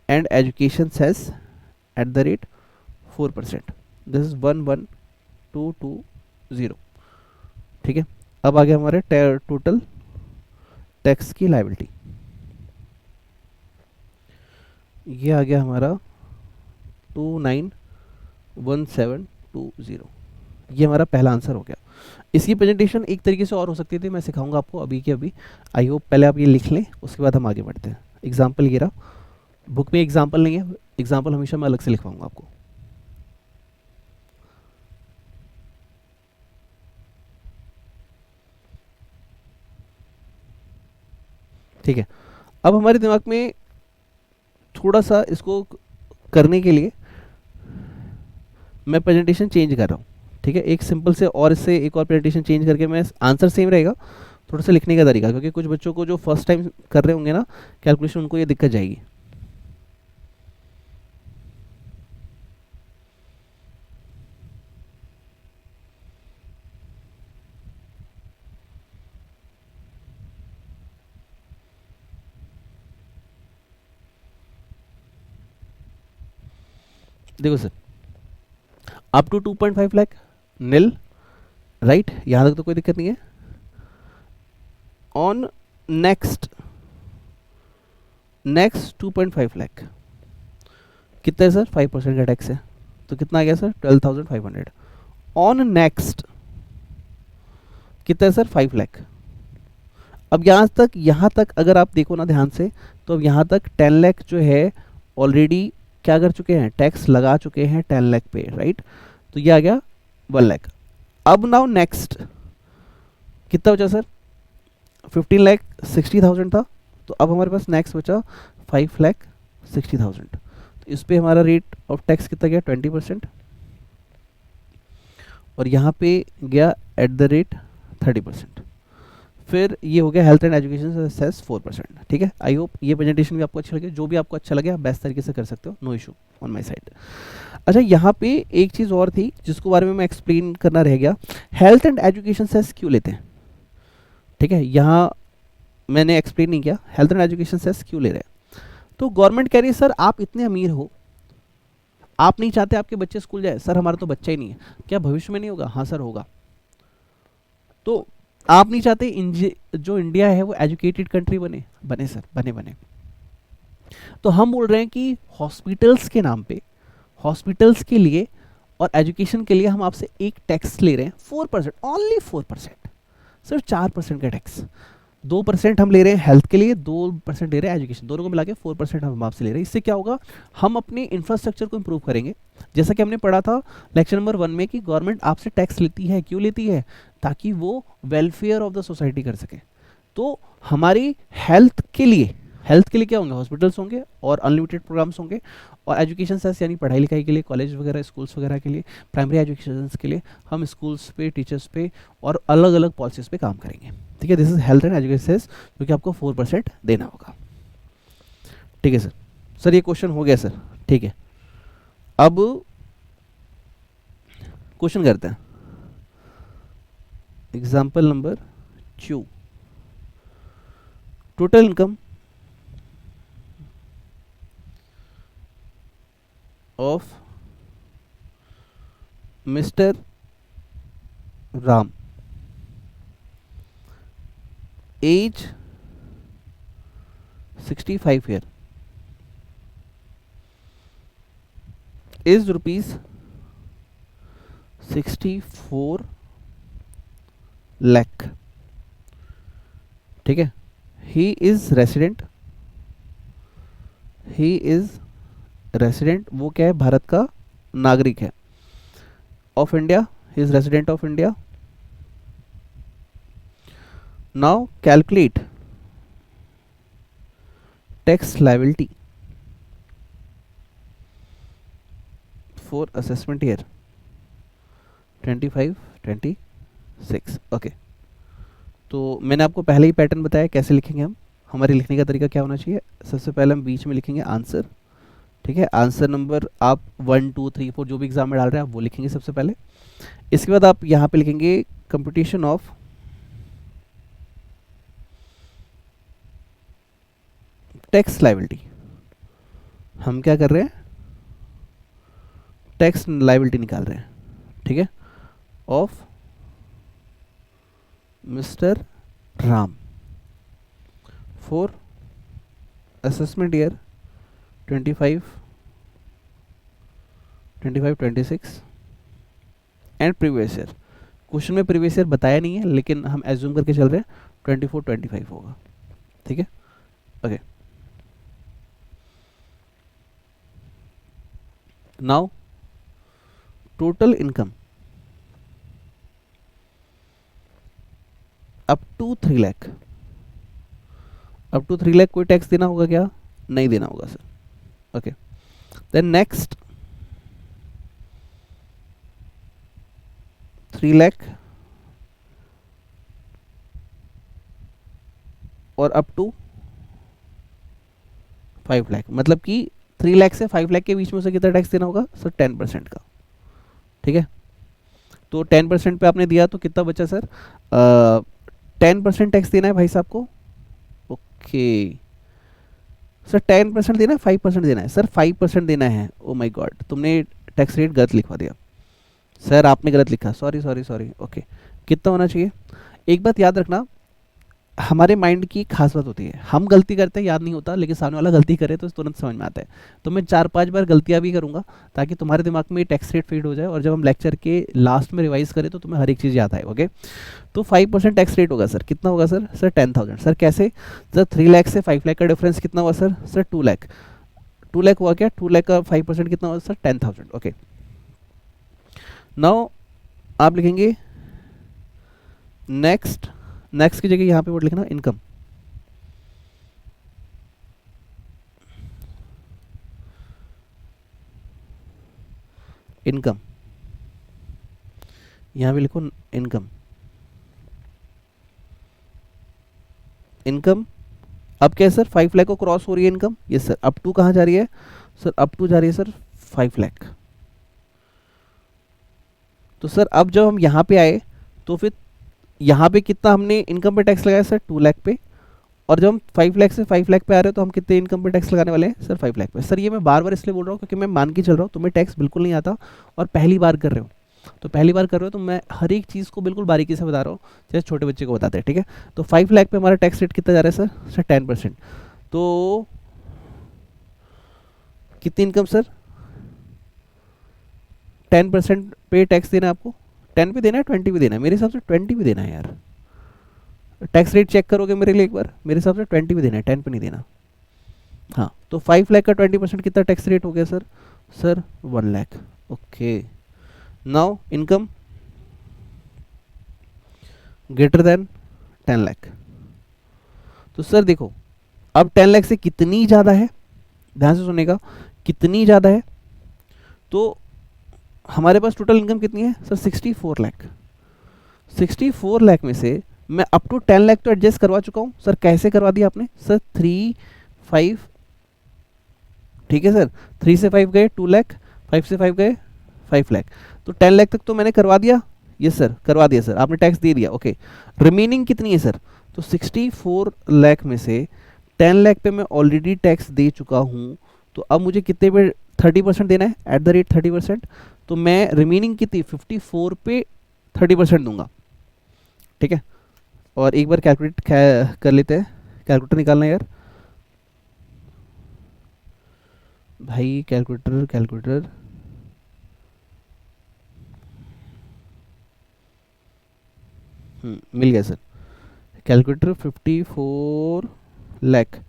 and education cess at the rate 4%। This is 11,220। ठीक है, अब आ गया हमारे टोटल टैक्स की लायबिलिटी, ये आ गया हमारा 291720। ये हमारा पहला आंसर हो गया। इसकी प्रेजेंटेशन एक तरीके से और हो सकती थी, मैं सिखाऊंगा आपको अभी के अभी। आई होप पहले आप ये लिख लें, उसके बाद हम आगे बढ़ते हैं। एग्जाम्पल ये रहा, बुक में एग्जाम्पल नहीं है, एग्जाम्पल हमेशा मैं अलग से लिखवाऊंगा आपको। ठीक है, अब हमारे दिमाग में थोड़ा सा इसको करने के लिए मैं प्रेजेंटेशन चेंज कर रहा हूँ। ठीक है, एक सिंपल से और इससे एक और प्रेजेंटेशन चेंज करके, मैं आंसर सेम रहेगा, थोड़ा सा लिखने का तरीका, क्योंकि कुछ बच्चों को जो फर्स्ट टाइम कर रहे होंगे ना कैलकुलेशन, उनको ये दिक्कत जाएगी। देखो sir, up to 2.5 lakh nil, right, यहां तक तो कोई दिक्कत नहीं है। ऑन नेक्स्ट 2.5 लाख कितना है सर, 5% का टैक्स है, तो कितना आ गया सर, 12,500। ऑन नेक्स्ट कितना है सर, 5 लाख। अब यहाँ तक अगर आप देखो ना ध्यान से, तो अब यहाँ तक 10 लाख जो है ऑलरेडी क्या कर चुके हैं, टैक्स लगा चुके हैं 10 लाख पे, राइट। तो ये आ गया 1 लाख। अब नाउ नेक्स्ट कितना बचा सर, 15,60,000 था, तो अब हमारे पास नेक्स्ट बचा 5,60,000। तो इस पे हमारा रेट ऑफ टैक्स कितना गया, 20%, और यहाँ पे गया एट द रेट 30%। फिर ये हो गया हेल्थ एंड एजुकेशन सेस 4%। ठीक है, आई होप ये प्रेजेंटेशन भी आपको अच्छा लगे, जो भी आपको अच्छा लगे आप बेस्ट तरीके से कर सकते हो, no issue on my side. अच्छा, यहाँ पे एक चीज़ और थी जिसको बारे में मैं एक्सप्लेन करना रह गया, हेल्थ एंड एजुकेशन सेस क्यों लेते हैं। ठीक है, यहाँ मैंने एक्सप्लेन नहीं किया हेल्थ एंड एजुकेशन सेस क्यों ले रहे हैं। तो गवर्नमेंट कह रही है सर आप इतने अमीर हो, आप नहीं चाहते आपके बच्चे स्कूल जाए। सर हमारा तो बच्चा ही नहीं है। क्या भविष्य में नहीं होगा? हाँ सर होगा। तो आप नहीं चाहते जो इंडिया है वो एजुकेटेड कंट्री बने? बने सर, बने बने। तो हम बोल रहे हैं कि हॉस्पिटल्स के नाम पे, हॉस्पिटल्स के लिए और एजुकेशन के लिए हम आपसे एक टैक्स ले रहे हैं 4%, ओनली 4%, सिर्फ 4% का टैक्स। 2% हम ले रहे हैं हेल्थ के लिए, 2% ले रहे हैं एजुकेशन, दोनों को मिला के 4% हम आपसे ले रहे हैं। इससे क्या होगा, हम अपने इंफ्रास्ट्रक्चर को इंप्रूव करेंगे। जैसा कि हमने पढ़ा था लेक्चर नंबर 1 में कि गवर्नमेंट आपसे टैक्स लेती है, क्यों लेती है? ताकि वो वेलफेयर ऑफ द सोसाइटी कर सके। तो हमारी हेल्थ के लिए क्या होंगे? हॉस्पिटल्स होंगे और अनलिमिटेड प्रोग्राम्स होंगे। और एजुकेशन सेस यानी पढ़ाई लिखाई के लिए, कॉलेज वगैरह, स्कूल्स वगैरह के लिए, प्राइमरी एजुकेशन के लिए हम स्कूल्स पे, टीचर्स पे और अलग अलग पॉलिसीज पे काम करेंगे। ठीक है, this is health and education cess, जो कि आपको 4% देना होगा। ठीक है सर, सर ये क्वेश्चन हो गया सर। ठीक है, अब क्वेश्चन करते हैं। Example number 2, total income of Mr. Ram, age 65 year, is rupees 64 lakh। ठीक है, he is resident, वो क्या है? भारत का नागरिक है। Of India, he is resident of India. Now calculate tax liability for assessment year 25-26। Okay, तो मैंने आपको पहले ही पैटर्न बताया कैसे लिखेंगे हम। हमारे लिखने का तरीका क्या होना चाहिए? सबसे पहले हम बीच में लिखेंगे आंसर। ठीक है, आंसर नंबर आप 1 2 3 4 जो भी एग्जाम में डाल रहे हैं आप वो लिखेंगे सबसे पहले। इसके बाद आप यहाँ पे लिखेंगे कंप्यूटेशन ऑफ टैक्स लायबिलिटी। हम क्या कर रहे हैं? टैक्स लायबिलिटी निकाल रहे हैं। ठीक है, of mister Ram for assessment year 25-26 and previous year. Question में प्रीवियस ईयर बताया नहीं है, लेकिन हम एज्यूम करके चल रहे हैं 24-25 होगा। ठीक है, okay. Now total income up to 3 lakh. Up to 3 lakh कोई टैक्स देना होगा क्या? नहीं देना होगा sir. Okay, then next 3 lakh और अप टू 5 लाख, मतलब कि 3 लाख से 5 लाख के बीच में से कितना टैक्स देना होगा सर? 10% का। ठीक है, तो 10% पे आपने दिया तो कितना बचा सर? 10% टैक्स देना है भाई साहब को। ओके सर, 10% देना है, 5% देना है? सर 5% देना है। ओ माय गॉड, तुमने टैक्स रेट गलत लिखवा दिया सर, आपने गलत लिखा, सॉरी सॉरी सॉरी। ओके, कितना होना चाहिए? एक बात याद रखना, हमारे माइंड की खास बात होती है, हम गलती करते हैं याद नहीं होता, लेकिन सामने वाला गलती करे तो तुरंत समझ में आता है। तो मैं 4-5 बार गलतियां भी करूंगा ताकि तुम्हारे दिमाग में टैक्स रेट फीड हो जाए, और जब हम लेक्चर के लास्ट में रिवाइज करें तो तुम्हें हर एक चीज़ याद आए। ओके, तो 5% टैक्स रेट होगा सर। कितना होगा सर? सर 10,000। सर कैसे सर? 3 लाख से 5 लाख का डिफरेंस कितना हुआ सर? सर 2 लाख। 2 लाख हुआ क्या? 2 लाख का 5% कितना हुआ सर? 10,000। ओके, नाउ आप लिखेंगे नेक्स्ट की जगह यहाँ पे वर्ड लिखना इनकम। इनकम यहाँ भी लिखो इनकम। इनकम अब क्या है सर, 5 लाख को क्रॉस हो रही है income, yes sir. Up to कहाँ जा रही है सर, अप टू जा रही है सर 5 लाख। तो सर अब जब हम यहाँ पे आए तो फिर यहाँ पे कितना हमने इनकम पे टैक्स लगाया सर, 2 लाख पे। और जब हम 5 लाख से 5 लाख पे आ रहे हो तो हम कितने इनकम पे टैक्स लगाने वाले हैं सर, 5 लाख पे। सर ये मैं बार बार इसलिए बोल रहा हूँ क्योंकि मैं मान के चल रहा हूँ तुम्हें टैक्स बिल्कुल नहीं आता और पहली बार कर रहे हो। तो पहली बार कर रहे हो तो मैं हर एक चीज़ को बिल्कुल बारीकी से बता रहा हूँ, जैसे छोटे बच्चे को बताते हैं, ठीक है। तो 5 लाख पे हमारा टैक्स रेट कितना जा रहा है सर 10%। तो कितनी इनकम सर, 10% पे टैक्स देना है आपको। 10 पे देना है, 20 पे देना है, मेरे हिसाब से 20 पे देना है यार। टैक्स रेट चेक करोगे मेरे लिए एक बार, मेरे हिसाब से 20 पे देना है, 10 पे नहीं देना। हाँ, तो 5 लाख का 20% कितना टैक्स रेट हो गया sir, sir 1 lakh. Okay, now income greater than 10 lakh. तो सर देखो अब 10 लाख से कितनी ज़्यादा है, ध्यान से सुनेगा, कितनी ज़्यादा है। तो हमारे पास टोटल इनकम कितनी है सर, 64 लाख। 64 लाख में से मैं अप टू 10 लाख तो एडजस्ट करवा चुका हूँ सर। कैसे करवा दिया आपने सर, 3 5, ठीक है सर। 3 से 5 गए 2 लाख, 5 से 5 गए 5 लाख। तो 10 लाख तक तो मैंने करवा दिया, यस सर करवा दिया सर, आपने टैक्स दे दिया, ओके। रिमेनिंग कितनी है सर, तो 64 लाख में से 10 लाख पे मैं ऑलरेडी टैक्स दे चुका हूँ। तो अब मुझे कितने पे 30% देना है, एट द रेट 30%। तो मैं रिमेनिंग कितनी 54 पे 30% दूंगा, ठीक है। और एक बार कैलकुलेट कर लेते हैं, कैलकुलेटर निकालना है यार भाई, कैलकुलेटर कैलकुलेटर। मिल गया सर। कैलकुलेटर 54 लाख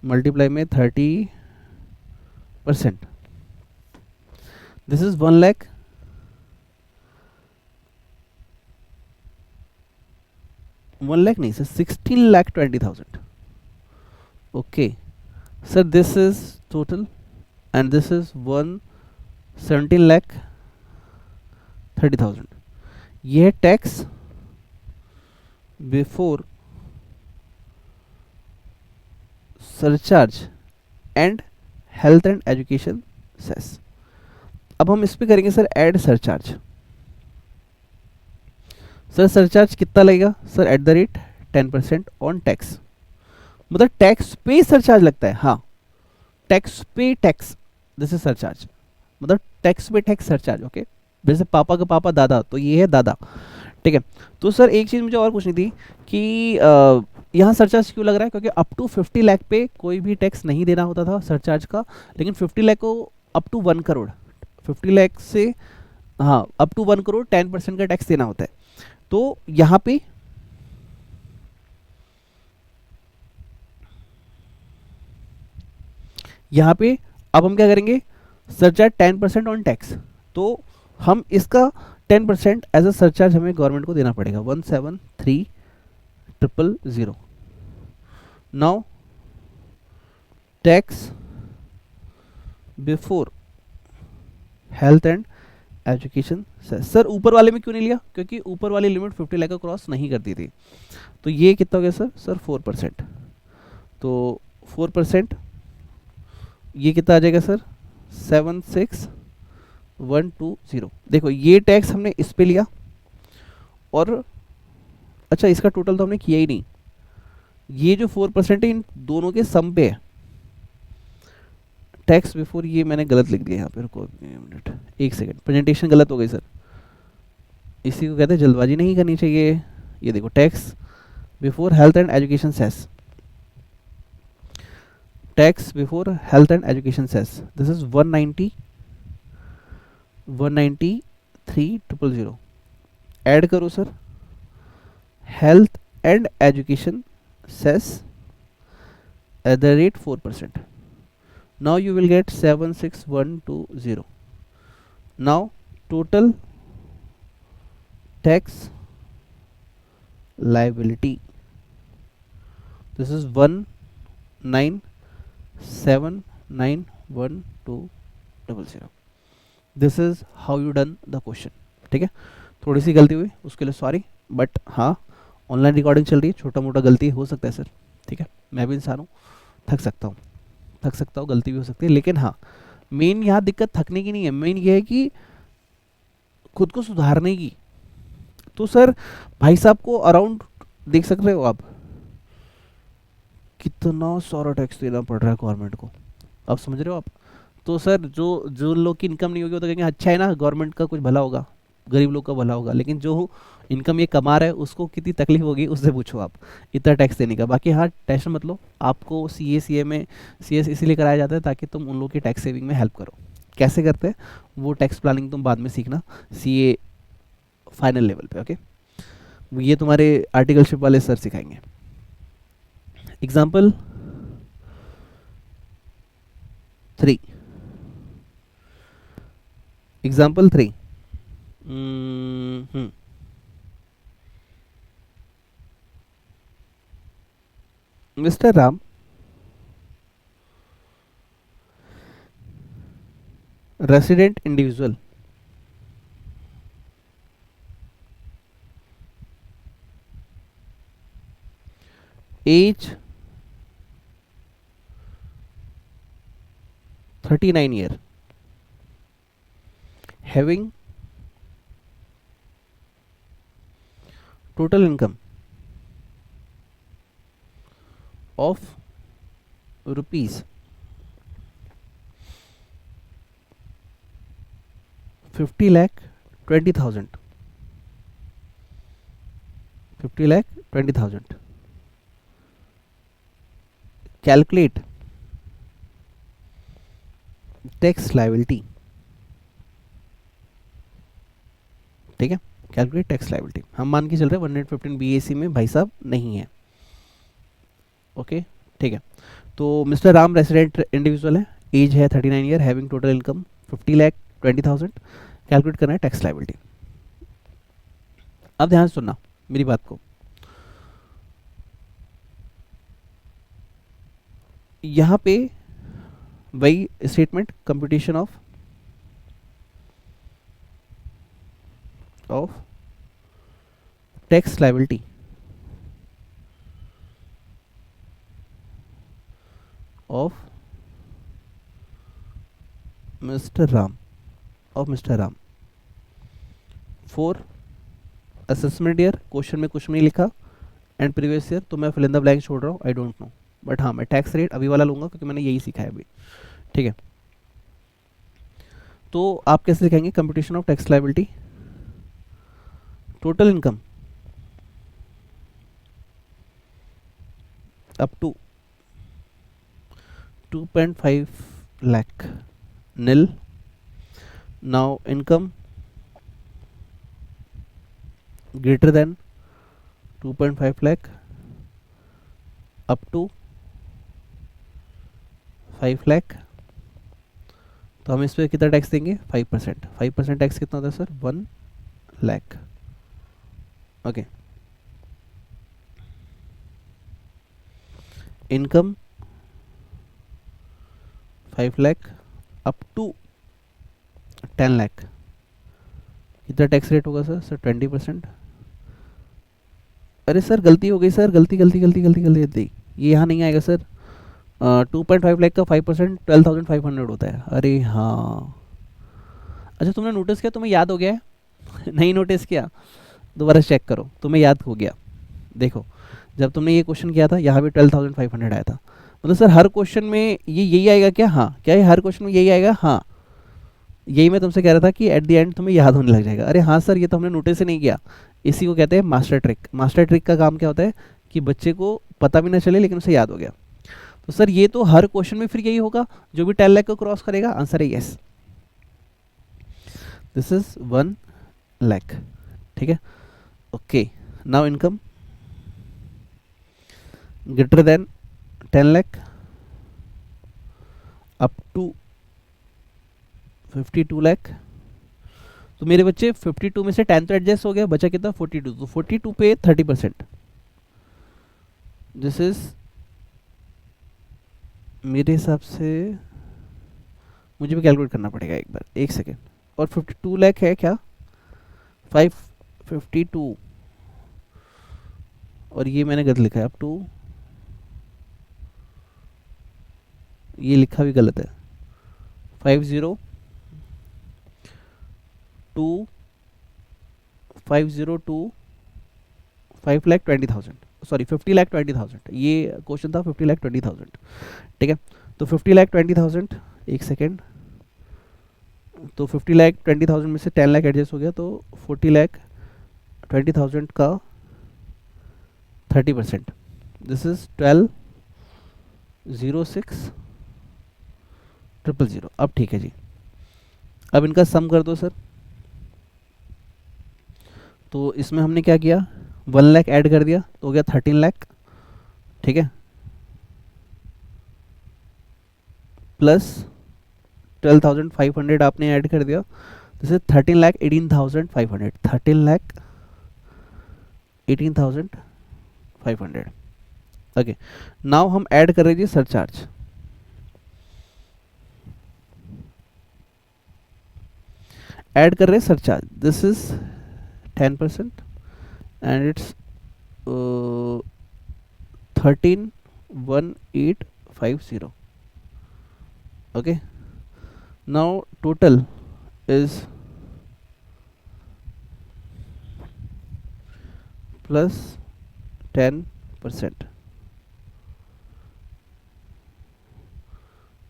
मल्टीप्लाई में 30%, this is 1 lakh. One lakh नहीं sir, 16,20,000। Okay sir, this is total and this is 17,30,000। ये है tax before surcharge and health and education cess. अब हम इस पे करेंगे sir add surcharge. Sir surcharge कितना लगेगा sir, at the rate 10% on tax. मतलब टैक्स पे सरचार्ज लगता है, हाँ टैक्स पे टैक्स, दिस इज सरचार्ज। मतलब टैक्स पे टैक्स सरचार्ज, ओके। जैसे पापा का पापा दादा, तो ये है दादा, ठीक है। तो सर एक चीज़ मुझे और पूछनी थी कि यहाँ सरचार्ज क्यों लग रहा है, क्योंकि अप टू 50 लाख पे कोई भी टैक्स नहीं देना होता था सरचार्ज का, लेकिन 50 लाख को अप टू 1 करोड़, 50 लाख से हाँ अप टू 1 करोड़ 10% का टैक्स देना होता है। तो यहाँ पे अब हम क्या करेंगे, सरचार्ज 10% ऑन टैक्स। तो हम इसका 10% एज अ सरचार्ज हमें गवर्नमेंट को देना पड़ेगा, 173,000। Now tax before health and education से। सर ऊपर वाले में क्यों नहीं लिया, क्योंकि ऊपर वाली लिमिट 50 लाख का क्रॉस नहीं करती थी। तो ये कितना हो गया सर, सर 4%। तो 4% ये कितना आ जाएगा सर, 76,120। देखो ये टैक्स हमने इस पे लिया और अच्छा इसका टोटल तो हमने किया ही नहीं। ये जो 4% है इन दोनों के सम पे है टैक्स बिफोर। ये मैंने गलत लिख दिया यहाँ पे, रुको मिनट, एक सेकंड, प्रेजेंटेशन गलत हो गई सर। इसी को कहते हैं जल्दबाजी नहीं करनी चाहिए। ये देखो tax before health and education cess, tax before health and education cess, this is 193,000। Add करो sir health and education cess at the rate 4%। Now you will get 76,120. Now total tax liability, this is 197,91200. This is how you done the question, ठीक है। थोड़ी सी गलती हुई उसके लिए sorry, but हाँ online recording चल रही है, छोटा मोटा गलती हो सकता है सर। ठीक है, मैं भी इंसान हूँ, थक सकता हूँ, गलती भी हो सकती है, लेकिन हाँ मेन यहाँ दिक्कत थकने की नहीं है, मेन ये है कि खुद को सुधारने की। तो सर भाई साहब को अराउंड देख सक रहे हो आप कितना सारा टैक्स देना पड़ रहा है गवर्नमेंट को, आप समझ रहे हो आप। तो सर जो जो लोग की इनकम नहीं होगी वो तो कहेंगे अच्छा है ना, गवर्नमेंट का कुछ भला होगा, गरीब लोग का भला होगा, लेकिन जो इनकम ये कमा रहा है उसको कितनी तकलीफ होगी उससे पूछो आप, इतना टैक्स देने का। बाकी हाँ टेंशन मत लो, आपको सी ए में CS इसीलिए कराया जाता है ताकि तुम उन लोग की टैक्स सेविंग में हेल्प करो। कैसे करते हैं वो टैक्स प्लानिंग तुम बाद में सीखना, CA फाइनल लेवल पे। ओके, ये तुम्हारे आर्टिकलशिप वाले सर सिखाएंगे। Example 3, example 3, mister Ram resident individual, age 39 year, having total income of rupees 50 lakh 20,000, 50 lakh 20,000, calculate tax liability। ठीक है, कैलकुलेट टैक्स लायबिलिटी, हम मान के चल रहे हैं 115 BAC में भाई साहब नहीं है। ओके ठीक है, तो मिस्टर राम रेसिडेंट इंडिविजुअल है, एज है 39 year, having total income 50 lakh 20,000, calculate करना है टैक्स लायबिलिटी। अब ध्यान से सुनना मेरी बात को, यहाँ पे वही statement computation of tax liability of mister Ram for assessment year, question में कुछ नहीं लिखा, एंड प्रीवियस ईयर, तो मैं फिल इन द ब्लैंक छोड़ रहा हूँ, आई डोंट नो, बट हाँ मैं टैक्स रेट अभी वाला लूंगा क्योंकि मैंने यही सीखा है अभी। ठीक है, तो आप कैसे लिखेंगे computation of tax liability, total income up to 2.5 lakh nil, now income greater than 2.5 lakh up to 5 lakh, तो हम इस पर कितना टैक्स देंगे 5%, 5% टैक्स कितना होता है sir 1 lakh. Okay, income 5 lakh up to 10 lakh, कितना टैक्स रेट होगा सर 20%। अरे सर गलती हो गई सर, गलती, ये यहाँ नहीं आएगा सर, 2.5 लाख का 5% 12,500 होता है। अरे हाँ, अच्छा तुमने नोटिस किया, तुम्हें याद हो गया है नहीं नोटिस किया, दोबारा चेक करो, तुम्हें याद हो गया। देखो जब तुमने ये क्वेश्चन किया था यहाँ भी 12,500 आया था, मतलब सर हर क्वेश्चन में ये यही आएगा क्या, हाँ क्या ये हर क्वेश्चन में यही आएगा, हाँ यही मैं तुमसे कह रहा था कि एट द एंड तुम्हें याद होने लग जाएगा। अरे हाँ सर ये तो हमने नोटिस ही नहीं किया, इसी को कहते हैं मास्टर ट्रिक। मास्टर ट्रिक का काम क्या होता है कि बच्चे को पता भी ना चले लेकिन उसे याद हो गया। तो सर ये तो हर क्वेश्चन में फिर यही होगा, जो भी 10 लाख को क्रॉस करेगा, आंसर है यस, दिस इज 1 लाख। ठीक है, okay, now income greater than 10 lakh up to 52 lakh. तो मेरे बच्चे 52 में से 10 तो एडजस्ट हो गया, बचा कितना 42, तो 42 पे 30%, दिस इज मेरे हिसाब से, मुझे भी कैलकुलेट करना पड़ेगा एक बार, एक सेकेंड। और 52 लाख है क्या 552, और ये मैंने गलत लिखा है, अप टू ये लिखा भी गलत है, 50 टू 5,20,000, सॉरी 50,20,000, ये क्वेश्चन था 50,20,000, ठीक है। तो 50,20,000, एक सेकेंड, तो 50,20,000 में से 10 लाख एडजस्ट हो गया, तो 40,20,000 का 30%, दिस इज 12,06,000। अब ठीक है जी, अब इनका सम कर दो सर। तो इसमें हमने क्या किया, 1 लाख ऐड कर दिया तो हो गया 13 लाख, ठीक है, प्लस 12,500 आपने ऐड कर दिया, जैसे 13,18,500, 13,18,500। ओके, नाउ हम ऐड कर रहे हैं जी सरचार्ज। ऐड कर रहे हैं surcharge, this is 10% and it's 13,18,50। okay, now total is plus 10%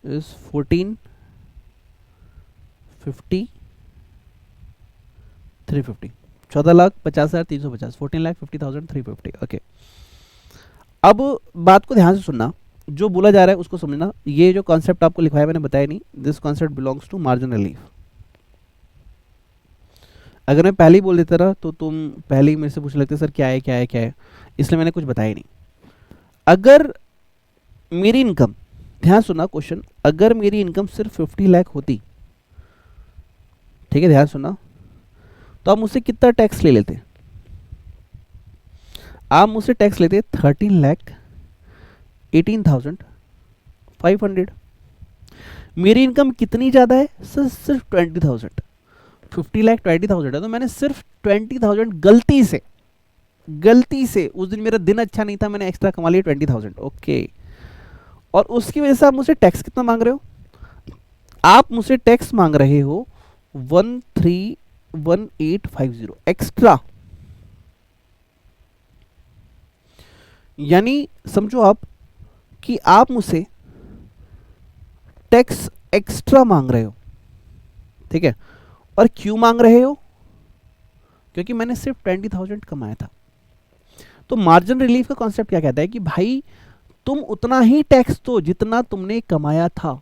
is 14,50,350, 14,50,350, 14,50,350। Okay, अब बात को ध्यान से सुनना, जो बोला जा रहा है उसको समझना। ये जो कॉन्सेप्ट आपको लिखवाया मैंने बताया नहीं, this concept belongs to margin relief. अगर मैं पहले ही बोल देता रहा तो तुम पहले ही मेरे से पूछने लगते सर क्या है क्या है क्या है, इसलिए मैंने कुछ बताया नहीं। अगर मेरी इनकम, ध्यान सुनना क्वेश्चन, अगर मेरी इनकम सिर्फ 50 लाख होती, ठीक है ध्यान सुनना, तो आप मुझसे कितना टैक्स ले लेते? आप मुझसे टैक्स लेते 13,18,500। मेरी इनकम कितनी ज़्यादा है सर? सिर्फ 20,000। 50,20,000 है, तो मैंने सिर्फ 20,000 गलती से उस दिन मेरा दिन अच्छा नहीं था, मैंने एक्स्ट्रा कमा लिया 20,000। ओके, और उसकी वजह से आप मुझसे टैक्स कितना मांग रहे हो? आप मुझसे टैक्स मांग रहे हो 13,18,50 एक्स्ट्रा। यानी समझो आप कि आप मुझसे टैक्स एक्स्ट्रा मांग रहे हो, ठीक है। और क्यों मांग रहे हो? क्योंकि मैंने सिर्फ 20,000 कमाया था। तो मार्जिन रिलीफ का कॉन्सेप्ट क्या कहता है कि भाई तुम उतना ही टैक्स दो जितना तुमने कमाया था।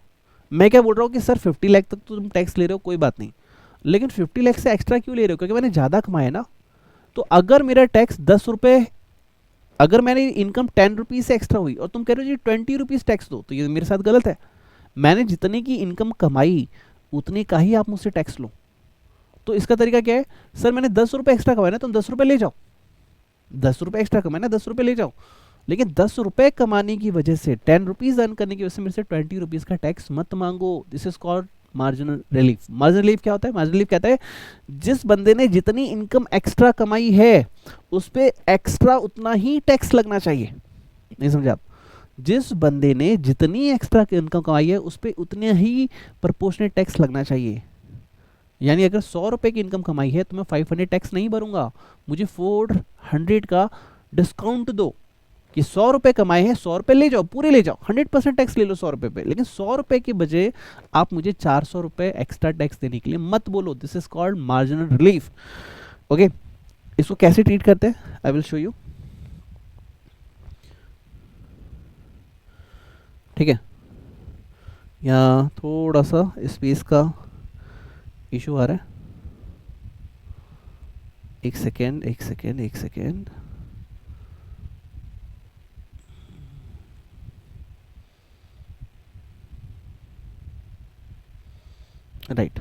मैं क्या बोल रहा हूँ कि सर 50 लाख तक तो तुम टैक्स ले रहे हो, कोई बात नहीं, लेकिन 50 लाख से एक्स्ट्रा क्यों ले रहे हो? क्योंकि मैंने ज़्यादा कमाया ना। तो अगर मेरा टैक्स 10 रुपये, अगर मैंने इनकम 10 रुपीज़ से एक्स्ट्रा हुई और तुम कह रहे हो जी 20 रुपीज़ टैक्स दो, तो ये मेरे साथ गलत है। मैंने जितने की इनकम कमाई उतने का ही आप मुझसे टैक्स लो। तो इसका तरीका क्या है? सर मैंने 10 रुपये एक्स्ट्रा कमाया ना, तुम 10 रुपये ले जाओ, 10 रुपये एक्स्ट्रा कमाया ना, 10 रुपये ले जाओ, लेकिन 10 रुपये कमाने की वजह से, 10 रुपीज़ अर्न करने की वजह से मेरे से 20 रुपीज़ का टैक्स मत मांगो। This is called marginal relief. Marginal relief क्या होता है? मार्जिनल रिलीफ कहता है जिस बंदे ने जितनी इनकम एक्स्ट्रा कमाई है उस पर एक्स्ट्रा उतना ही टैक्स लगना चाहिए। नहीं समझे आप? जिस बंदे ने जितनी एक्स्ट्रा इनकम कमाई है उस पर उतने ही प्रोपोर्शनेट टैक्स लगना चाहिए। यानी अगर 100 रुपये की इनकम कमाई है तो मैं 500 टैक्स नहीं भरूंगा, मुझे 400 का डिस्काउंट दो कि 100 रुपये कमाए हैं, 100 रुपये ले जाओ, पूरे ले जाओ, 100% टैक्स ले लो 100 रुपये पे, लेकिन 100 रुपये के बजाय आप मुझे 400 रुपये एक्स्ट्रा टैक्स देने के लिए मत बोलो। This is called marginal relief. Okay, इसको कैसे ट्रीट करते हैं आई विल शो यू। ठीक है, यहाँ थोड़ा सा स्पेस का इशू आ रहा है, एक सेकेंड एक सेकेंड एक सेकेंड। राइट,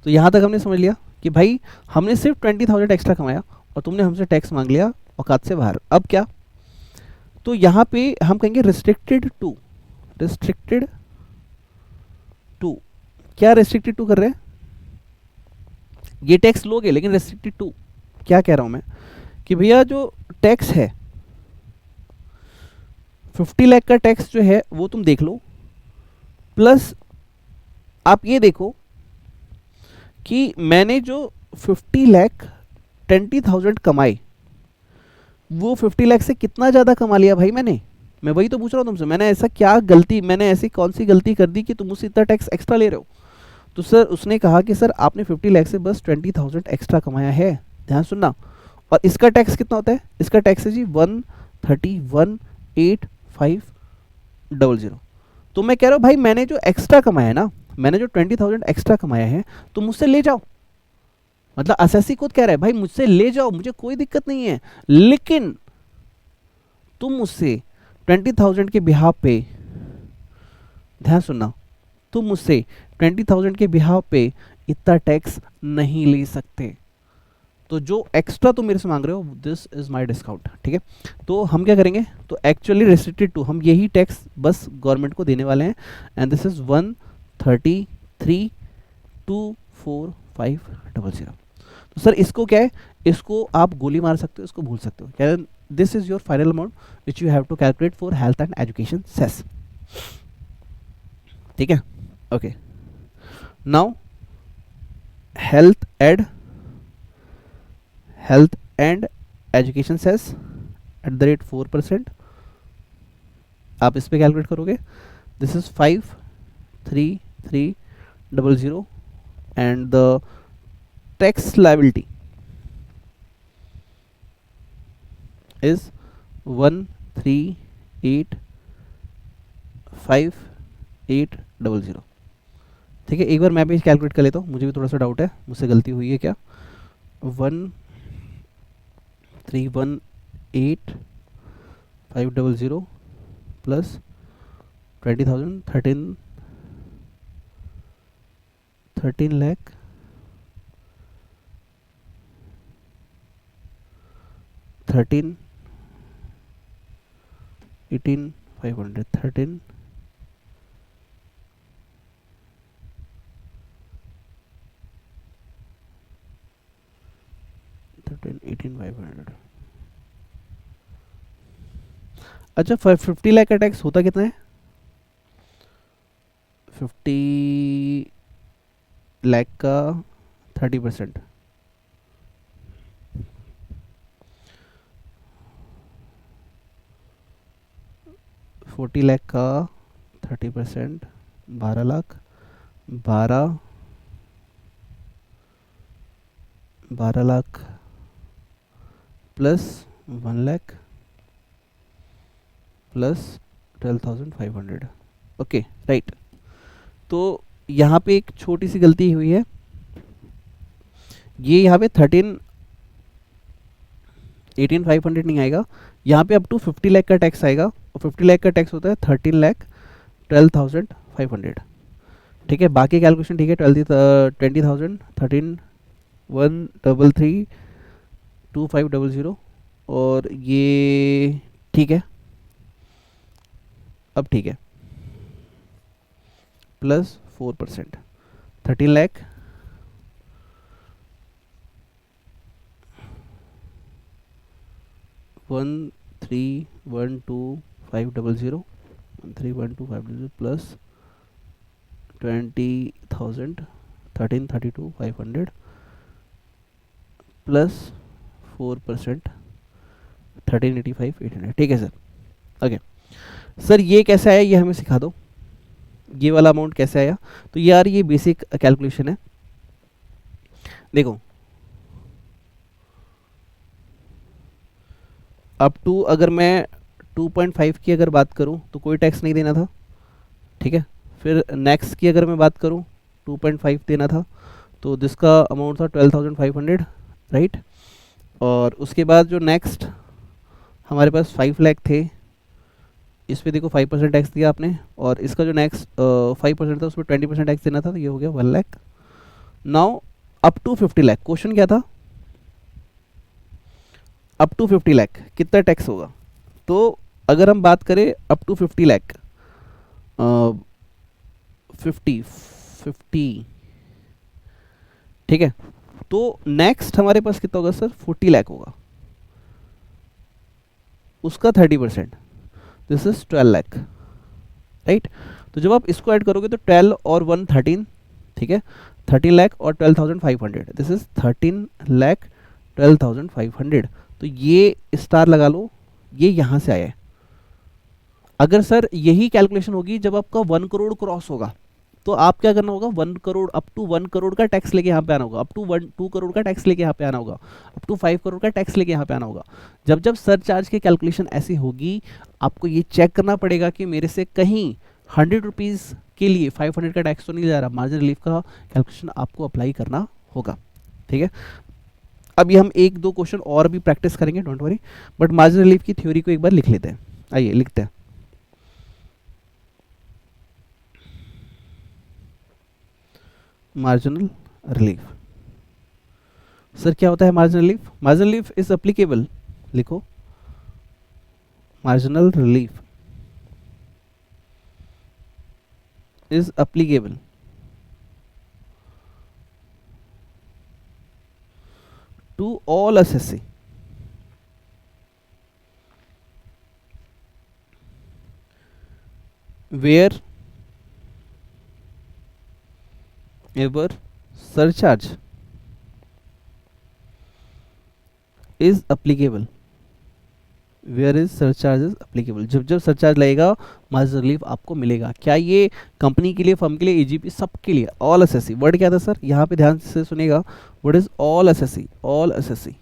तो यहाँ तक हमने समझ लिया कि भाई हमने सिर्फ 20,000 एक्स्ट्रा कमाया और तुमने हमसे टैक्स मांग लिया औकात से बाहर। अब क्या? तो यहाँ पे हम कहेंगे रिस्ट्रिक्टेड टू, रिस्ट्रिक्टेड टू। क्या रिस्ट्रिक्टेड टू कर रहे हैं? ये टैक्स लोगे लेकिन रिस्ट्रिक्टेड टू। क्या कह रहा हूँ मैं कि भैया जो टैक्स है 50 लाख का टैक्स जो है वो तुम देख लो, प्लस आप ये देखो कि मैंने जो 50 लाख 20,000 कमाए, वो 50 लाख से कितना ज़्यादा कमा लिया भाई मैंने? मैं वही तो पूछ रहा हूँ तुमसे, मैंने ऐसा क्या गलती, मैंने ऐसी कौन सी गलती कर दी कि तुम मुझसे इतना टैक्स एक्स्ट्रा ले रहे हो? तो सर उसने कहा कि सर आपने 50 लाख से बस 20,000 एक्स्ट्रा कमाया है, ध्यान सुनना। और इसका टैक्स कितना होता है? इसका टैक्स है जी 131,850। तो मैं कह रहा हूँ भाई मैंने जो एक्स्ट्रा कमाया है ना, मैंने जो 20,000 एक्स्ट्रा कमाया है, तो मुझसे ले जाओ। मतलब असेसी खुद कह रहा है भाई मुझसे ले जाओ, मुझे कोई दिक्कत नहीं है, लेकिन तुम मुझसे 20,000 के बिहाफ पे, ध्यान सुनना, तुम मुझसे 20,000 के बिहाफ पे इतना टैक्स नहीं ले सकते। तो जो एक्स्ट्रा तुम मेरे से मांग रहे हो, दिस इज माय डिस्काउंट, ठीक है? तो हम क्या करेंगे, तो एक्चुअली रेस्ट्रिक्टेड टू, हम यही टैक्स बस गवर्नमेंट को देने वाले हैं, एंड दिस इज 133,24500। तो सर इसको क्या है, इसको आप गोली मार सकते हो, इसको भूल सकते हो क्या? This is your final amount which you have to calculate for health and education cess, ठीक है? Okay, now health and education cess at the rate 4%, आप इस पे कैलकुलेट करोगे। This is 53300 and the tax liability is 1385800, ठीक है? एक बार मैं भी कैलकुलेट कर लेता हूँ, मुझे भी थोड़ा सा डाउट है, मुझसे गलती हुई है क्या। 1318500 प्लस 20,000, 13 लाख 18,500 18,500। अच्छा 50 लाख का टैक्स होता कितना है? 50 लाख का 30%, 40 लाख का 30%, 12 lakh, 12 lakh plus 1 lakh plus 12,500, okay right. तो यहाँ पे एक छोटी सी गलती हुई है, ये यहाँ पे 18,500 नहीं आएगा, यहाँ पे अप टू 50 लाख का टैक्स आएगा, और 50 लाख का टैक्स होता है 13,12,500, ठीक है? बाकी कैलकुलेशन ठीक है, 20,000 13,133,2500 और ये ठीक है, अब ठीक है, प्लस 4%, 13 लाख 1312500 1312500 प्लस 20,000 13,32,500 प्लस 4% 13,85,800, ठीक है सर? ओके सर, ये कैसे आया ये हमें सिखा दो, ये वाला अमाउंट कैसे आया? तो यार ये बेसिक कैलकुलेशन है, देखो अप टू, अगर मैं 2.5 की अगर बात करूं तो कोई टैक्स नहीं देना था, ठीक है? फिर नेक्स्ट की अगर मैं बात करूं 2.5 देना था, तो जिसका अमाउंट था 12,500, राइट? और उसके बाद जो नेक्स्ट हमारे पास 5 लाख थे, इस पे देखो 5% टैक्स दिया आपने, और इसका जो नेक्स्ट 5% था उसमें 20% टैक्स देना था, तो ये हो गया 1 lakh. Now up to 50 lakh, question क्या था? अप टू 50 लाख कितना टैक्स होगा? तो अगर हम बात करें अप टू 50 लाख, 50, ठीक है? तो नेक्स्ट हमारे पास कितना होगा सर? 40 लाख होगा, उसका 30%, दिस इज 12 लाख, राइट। तो जब आप इसको ऐड करोगे तो 12 और 1 13, ठीक है, 13 लाख और 12,500, दिस इज 13 लाख 12,500। तो ये स्टार लगा लो, ये यहाँ से आया है। अगर सर यही कैलकुलेशन होगी जब आपका 1 करोड़ क्रॉस होगा, तो आप क्या करना होगा, 1 करोड़ अप टू 1 करोड़ का टैक्स लेके यहाँ पे आना होगा, अप टू 2 करोड़ का टैक्स लेके यहाँ पे आना होगा, अप टू 5 करोड़ का टैक्स लेके यहाँ पे आना होगा। जब जब सरचार्ज की कैलकुलेशन ऐसी होगी, आपको ये चेक करना पड़ेगा कि मेरे से कहीं 100 रुपीज़ के लिए 500 का टैक्स तो नहीं जा रहा, मार्जिन रिलीफ का कैलकुलेशन आपको अप्लाई करना होगा। ठीक है, अभी हम एक दो क्वेश्चन और भी प्रैक्टिस करेंगे, don't worry, but margin relief की थ्योरी को एक बार लिख लेते हैं। आइए लिखते हैं। मार्जिनल रिलीफ, सर क्या होता है marginal relief? Marginal relief is applicable, लिखो, marginal relief is applicable to all assessee where ever surcharge is applicable, where is surcharge is applicable, जब जब सरचार्ज लगेगा मार्जिनल रिलीफ आपको मिलेगा। क्या ये कंपनी के लिए, फर्म के लिए, एजीपी, सबके लिए? ऑल एसएससी वर्ड क्या था सर, यहाँ पे ध्यान से सुनेगा, word is all SSC, all SSC.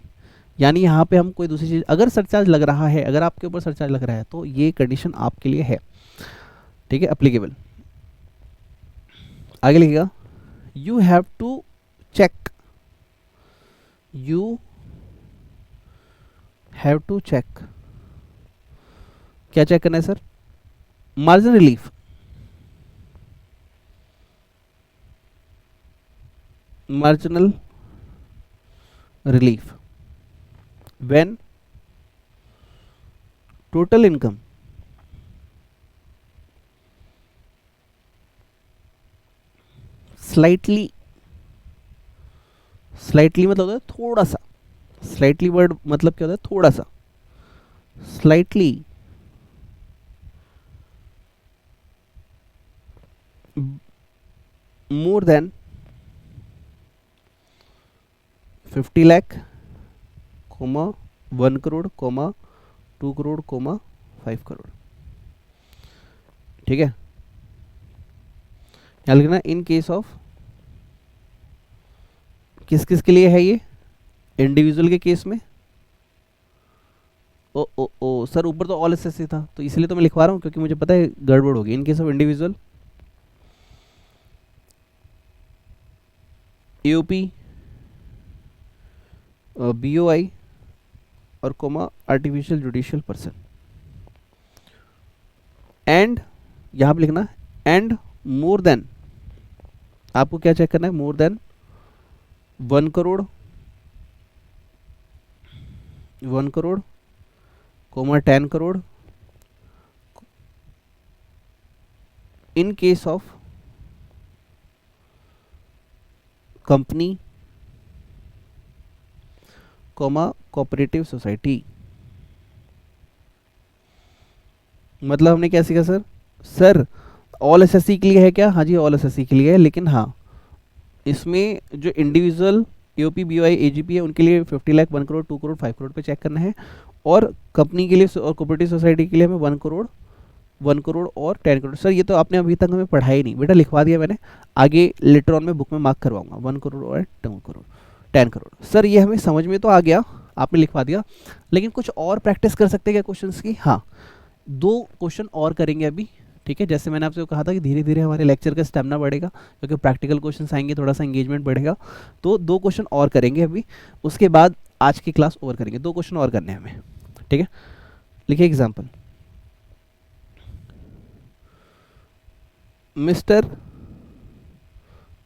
यानी यहाँ पे हम कोई दूसरी चीज, अगर सरचार्ज लग रहा है, अगर आपके ऊपर सरचार्ज लग रहा है तो ये कंडीशन आपके लिए है, ठीक है, अप्लीकेबल। आगे लिखिएगा, you have to check, you have to check, क्या चेक करना है sir? Margin relief, marginal relief when total income slightly, slightly मतलब होता है थोड़ा सा, स्लाइटली वर्ड मतलब क्या होता है, थोड़ा सा, slightly more than 50 lakh, 1 crore, 2 crore, 5 crore. ठीक है, यहाँ लिखना इन केस ऑफ, किस किस के लिए है ये? इंडिविजुअल के केस में। ओ ओ ओ सर, ऊपर तो ऑल एसएससी था, तो इसलिए तो मैं लिखवा रहा हूँ क्योंकि मुझे पता है गड़बड़ होगी। In case of individual, AOP, BOI और comma artificial judicial person. And यहां पे लिखना एंड मोर देन, आपको क्या चेक करना है? More than 1 crore, 1 crore, 10 crore, in case of company, cooperative society. मतलब हमने क्या सीखा सर? सर ऑल एसएससी के लिए है क्या? हाँ जी, ऑल एसएससी के लिए है, लेकिन हाँ इसमें जो इंडिविजुअल एओपी, बीओआई, एजीपी है उनके लिए 50 लाख, 1 करोड़, 2 करोड़, 5 करोड़ पे चेक करना है, और कंपनी के लिए और कोऑपरेटिव सोसाइटी के लिए हमें 1 करोड़, 1 करोड़ और 10 करोड़। सर ये तो आपने अभी तक हमें पढ़ाई नहीं, बेटा लिखवा दिया मैंने, आगे लेटर ऑन में बुक में मार्क करवाऊंगा, 1 करोड़ और 2 करोड़, 10 करोड़। सर ये हमें समझ में तो आ गया, आपने लिखवा दिया, लेकिन कुछ और प्रैक्टिस कर सकते हैं क्या क्वेश्चंस की? हाँ, 2 क्वेश्चन और करेंगे अभी, ठीक है। जैसे मैंने आपसे कहा था कि धीरे धीरे हमारे लेक्चर का स्टेमिना बढ़ेगा, क्योंकि प्रैक्टिकल क्वेश्चंस आएंगे, थोड़ा सा एंगेजमेंट बढ़ेगा, तो 2 क्वेश्चन और करेंगे अभी, उसके बाद आज की क्लास ओवर करेंगे। 2 क्वेश्चन और करने हैं हमें, ठीक है। लिखिए example, mister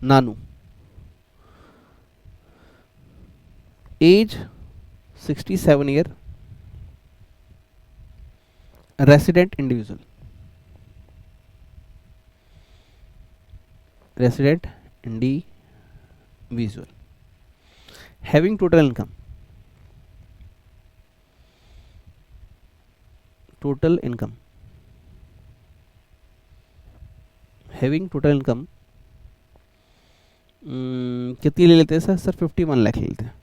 Nanu, age 67 year, resident individual, resident individual, having total income, total income having total income कितनी ले लेते हैं सर? सर 51 लाख ले लेते हैं,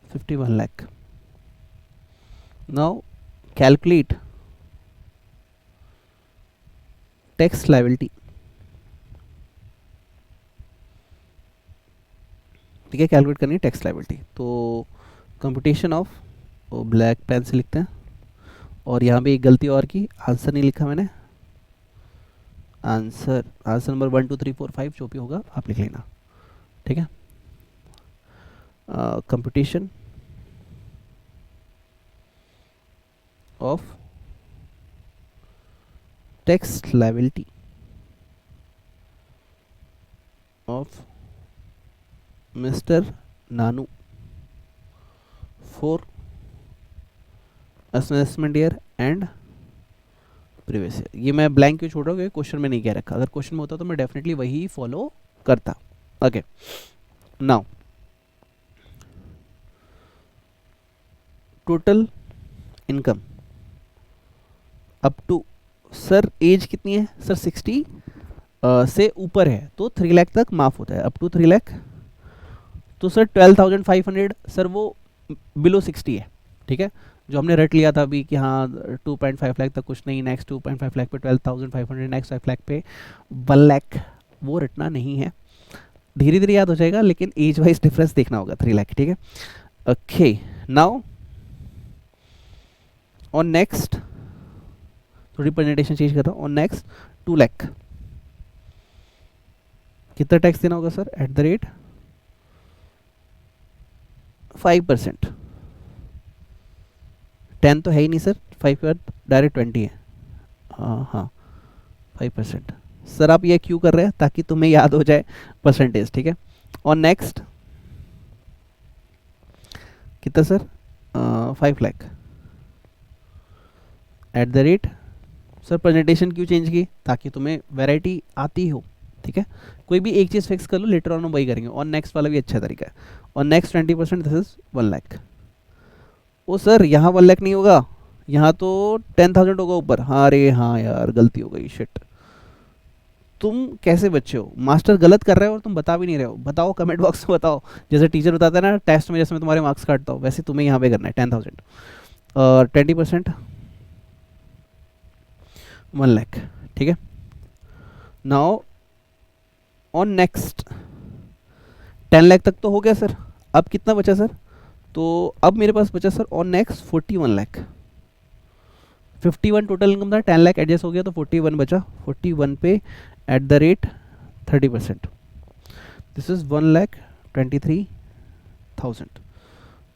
51 lakh. Now calculate tax liability. ठीक है, कैलकुलेट करनी है टैक्स लायबिलिटी। तो कंप्यूटेशन ऑफ, ब्लैक पेन से लिखते हैं, और यहाँ पे एक गलती और की, आंसर नहीं लिखा मैंने। आंसर नंबर 1 2 3 4 5 जो भी होगा आप लिख लेना। ठीक है, computation of tax liability of mister Nanu for assessment year and previous year. ये मैं ब्लैंक क्यों छोड़ रहा हूँ क्योंकि क्वेश्चन में नहीं कह रखा। अगर क्वेश्चन में होता तो मैं डेफिनेटली वही फॉलो करता। Okay, now total income up to, sir age कितनी है? सर 60 से ऊपर है तो 3 लाख तक माफ होता है, अप टू 3 लाख। तो सर 12,500 सर वो बिलो 60 है। ठीक है, जो हमने रट लिया था अभी कि हाँ 2.5 लाख तक कुछ नहीं, नेक्स्ट 2.5 लाख पे 12,500, नेक्स्ट 5 लाख पे 1 लाख, वो रटना नहीं है, धीरे धीरे याद हो जाएगा, लेकिन एज वाइज डिफरेंस देखना होगा 3 लाख। ठीक है, ओके। नाउ ऑन नेक्स्ट, थोड़ी प्रेजेंटेशन चेंज कर रहा हूँ, ऑन नेक्स्ट 2 लाख कितना टैक्स देना होगा सर? At the rate 5%। 10 तो है ही नहीं सर, 5 के बाद डायरेक्ट 20 है। हाँ 5%। सर आप ये क्यों कर रहे हैं? ताकि तुम्हें याद हो जाए परसेंटेज। ठीक है, और नेक्स्ट कितना sir? 5 lakh eight the rate, sir presentation क्यों चेंज की? ताकि तुम्हें वैरायटी आती हो। ठीक है, कोई भी एक चीज़ फिक्स कर लो, लेटर ऑन हम वही करेंगे। और नेक्स्ट वाला भी अच्छा तरीका है। और next 20%, this is 1 lakh. Oh sir यहाँ 1 लाख नहीं होगा, यहाँ तो 10,000 होगा ऊपर। हाँ अरे हाँ यार गलती हो गई, शिट। तुम कैसे बच्चे हो? मास्टर गलत कर रहे हो और तुम बता भी नहीं रहे हो। बताओ कमेंट बॉक्स में बताओ। जैसे टीचर बताता है ना टेस्ट में, जैसे मैं तुम्हारे मार्क्स काटता हूँ, वैसे तुम्हें यहाँ पे करना है 10,000 और 20% 1 लाख। ठीक है, नाउ ऑन नेक्स्ट 10 लाख तक तो हो गया सर। अब कितना बचा सर? तो अब मेरे पास बचा sir on next 41 lakh. 51 total income था, 10 लाख एडजस्ट हो गया तो 41 बचा। 41 पे eight the rate 30%, this is 1,23,000।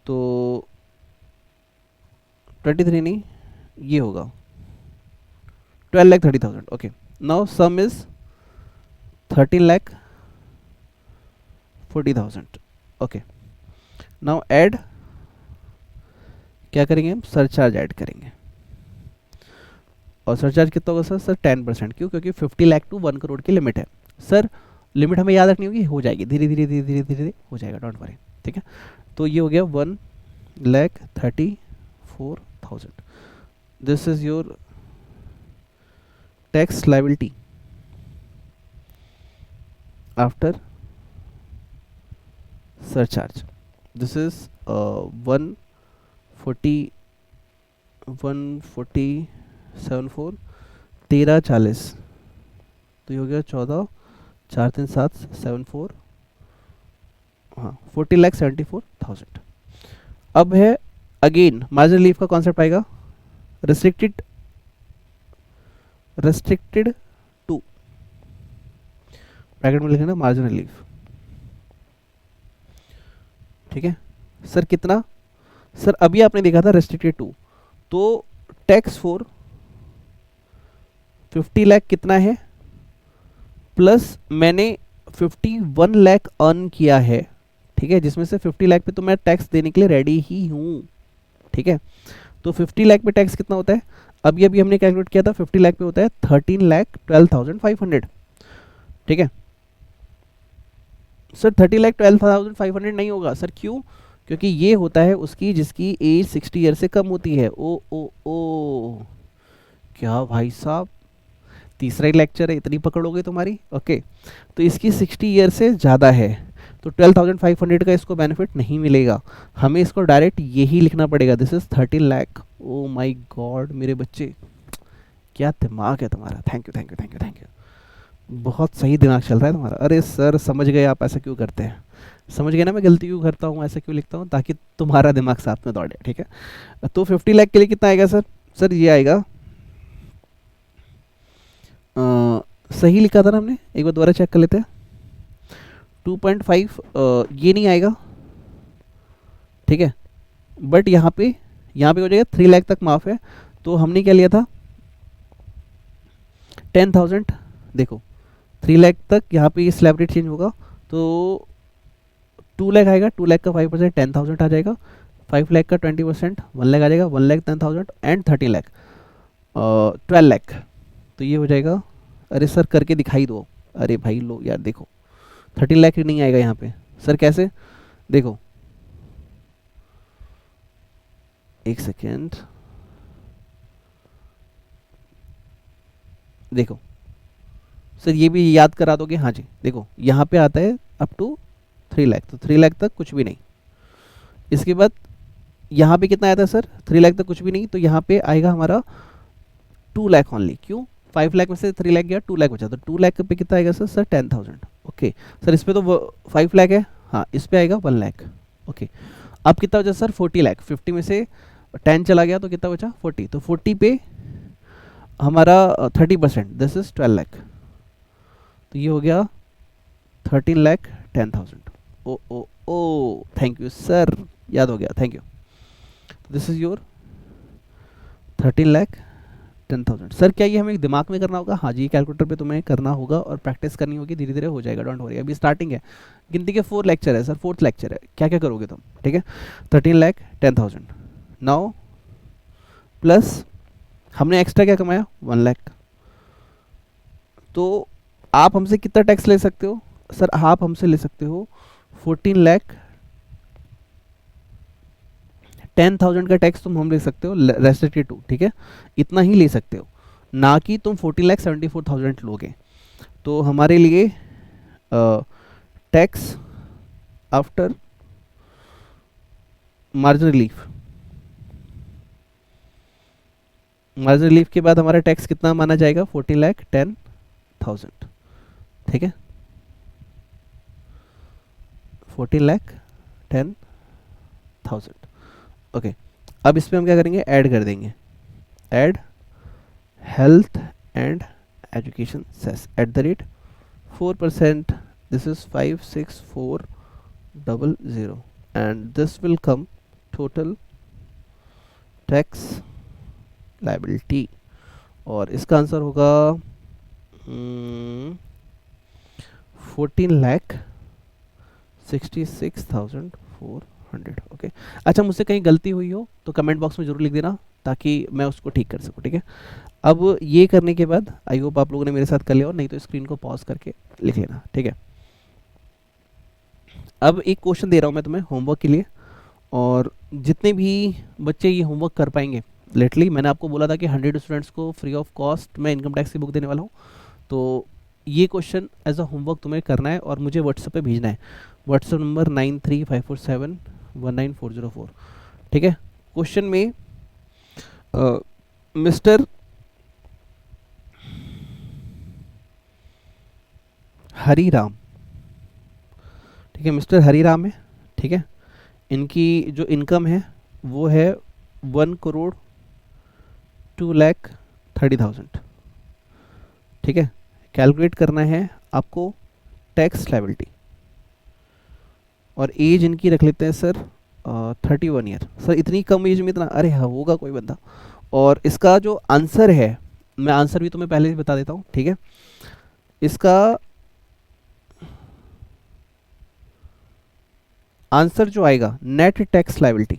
तो 23 नहीं, ये होगा 12,30,000। Okay, now some is 13,40,000। Okay, now add, क्या करेंगे हम? सरचार्ज ऐड करेंगे। और सरचार्ज कितना होगा सर? सर 10%। क्यों? क्योंकि 50 लाख टू 1 करोड़ की लिमिट है। सर लिमिट हमें याद रखनी होगी, हो जाएगी धीरे धीरे धीरे धीरे धीरे हो जाएगा, डोंट वरी। ठीक है, तो ये हो गया 1,34,000। This is your tax liability after surcharge. This is 147,4 13,40, तो ये हो गया 14 4 3 7 7 4, हाँ 40,74,000। अब है अगेन मार्जिनल लीफ का कॉन्सेप्ट आएगा। रेस्ट्रिक्टेड टू, ब्रैकेट में लिखना मार्जिनल लीफ। ठीक है सर, कितना सर? अभी आपने देखा था रेस्ट्रिक्टेड टू, तो टैक्स फॉर 50 लाख कितना है, प्लस मैंने 51 लाख अर्न किया है। ठीक है, जिसमें से 50 लाख पे तो मैं टैक्स देने के लिए रेडी ही हूँ। ठीक है, तो 50 लाख पे टैक्स कितना होता है? अभी अभी हमने कैलकुलेट किया था, 50 लाख पे होता है 13,12,500। ठीक है सर, 30,12,500 नहीं होगा सर। क्यों? क्योंकि ये होता है उसकी जिसकी एज 60 ईयर से कम होती है। ओ ओ ओ, क्या भाई साहब, तीसरा ही लेक्चर है, इतनी पकड़ हो गई तुम्हारी। ओके, तो इसकी 60 ईयर से ज़्यादा है तो 12,500 का इसको बेनिफिट नहीं मिलेगा, हमें इसको डायरेक्ट यही लिखना पड़ेगा, this is 13 lakh. Oh my God मेरे बच्चे, क्या दिमाग है तुम्हारा, thank you thank you thank you thank you, बहुत सही दिमाग चल रहा है तुम्हारा। अरे सर समझ गए आप ऐसा क्यों करते हैं, समझ गए ना मैं गलती क्यों करता हूँ, ऐसा क्यों लिखता हूँ, ताकि तुम्हारा दिमाग साथ में दौड़े, ठीक है। तो 50 लाख के लिए कितना आएगा सर, सर ये आएगा सही लिखा था ना हमने, एक बार दोबारा चेक कर लेते हैं। 2.5 ये नहीं आएगा, ठीक है, बट यहाँ पे हो जाएगा 3 लाख तक माफ है, तो हमने क्या लिया था 10,000, देखो 3 लाख तक यहाँ पे ये स्लैब रेट चेंज होगा तो 2 लाख आएगा, 2 लाख का 5% 10,000 आ जाएगा, 5 लाख का 20% 1 लाख आ जाएगा, 1 लाख 10,000 एंड 30 लाख 12 लाख, तो ये हो जाएगा। अरे सर करके दिखाई दो, अरे भाई लो यार देखो 13 लाख नहीं आएगा यहाँ पे, सर कैसे, देखो एक सेकेंड, देखो सर ये भी याद करा दोगे, हाँ जी देखो यहाँ पे आता है अप टू 3 लाख, तो 3 लाख तक कुछ भी नहीं, इसके बाद यहाँ पे कितना आया था सर 3 लाख तक कुछ भी नहीं, तो यहाँ पे आएगा हमारा 2 लाख ओनली, क्यों 5 लाख में से 3 लाख गया 2 लाख बचा, तो 2 लाख पे कितना आएगा सर 10,000। ओके सर इस पे तो 5 लाख है, हाँ इस पे आएगा 1 लाख। ओके अब कितना बचा सर 40 लाख, 50 में से 10 चला गया तो कितना बचा 40, तो 40 पे हमारा 30%, दिस इज 12 लाख, तो ये हो गया 13 लाख 10,000। ओ ओ ओ थैंक यू सर, याद हो गया, thank you, this is your 13 lakh 10,000। Sir क्या ये हमें दिमाग में करना होगा, हाँ जी कैलकुलेटर पे तुम्हें करना होगा और प्रैक्टिस करनी होगी, धीरे धीरे हो जाएगा, डोंट वरी, अभी स्टार्टिंग है, गिनती के 4 लेक्चर है सर, 4th लेक्चर है, क्या क्या करोगे तुम, ठीक है। 13 लाख 10,000 नाउ प्लस हमने एक्स्ट्रा क्या कमाया 1 लाख, तो आप हमसे कितना टैक्स ले सकते हो सर, आप हमसे ले सकते हो 14 लाख 10,000 का टैक्स तुम हम ले सकते हो रेस्ट्रिक्टेड टू, ठीक है, इतना ही ले सकते हो, ना कि तुम 14,74,000 लोगे। तो हमारे लिए tax after margin relief, margin relief के बाद हमारा टैक्स कितना माना जाएगा 14,10,000, ठीक है, 14,10,000। ओके अब इस पे हम क्या करेंगे, ऐड कर देंगे, add health and education cess at the rate 4%, this is 56400 and this will come total tax liability, और इसका आंसर होगा 14,66,400। ओके अच्छा मुझसे कहीं गलती हुई हो तो कमेंट बॉक्स में जरूर लिख देना ताकि मैं उसको ठीक कर सकूं, ठीक है। अब ये करने के बाद आई होप आप लोगों ने मेरे साथ कर लिया, और नहीं तो स्क्रीन को पॉज करके लिख लेना, ठीक है। अब एक क्वेश्चन दे रहा हूँ मैं तुम्हें होमवर्क के लिए, और जितने भी बच्चे ये होमवर्क कर पाएंगे, लेटली मैंने आपको बोला था कि 100 स्टूडेंट्स को फ्री ऑफ कॉस्ट मैं इनकम टैक्स की बुक देने वाला हूँ, तो ये क्वेश्चन एज अ होमवर्क तुम्हें करना है और मुझे व्हाट्सएप पे भेजना है, व्हाट्सएप नंबर 9354719404, ठीक है। क्वेश्चन में मिस्टर हरीराम, ठीक है, मिस्टर हरीराम है, ठीक है, इनकी जो इनकम है वो है 1,02,30,000, ठीक है। कैलकुलेट करना है आपको टैक्स लायबिलिटी, और एज इनकी रख लेते हैं सर 31 ईयर, सर इतनी कम एज में इतना, अरे हाँ होगा कोई बंदा, और इसका जो आंसर है मैं आंसर भी तुम्हें पहले ही बता देता हूँ, ठीक है। इसका आंसर जो आएगा नेट टैक्स लायबिलिटी,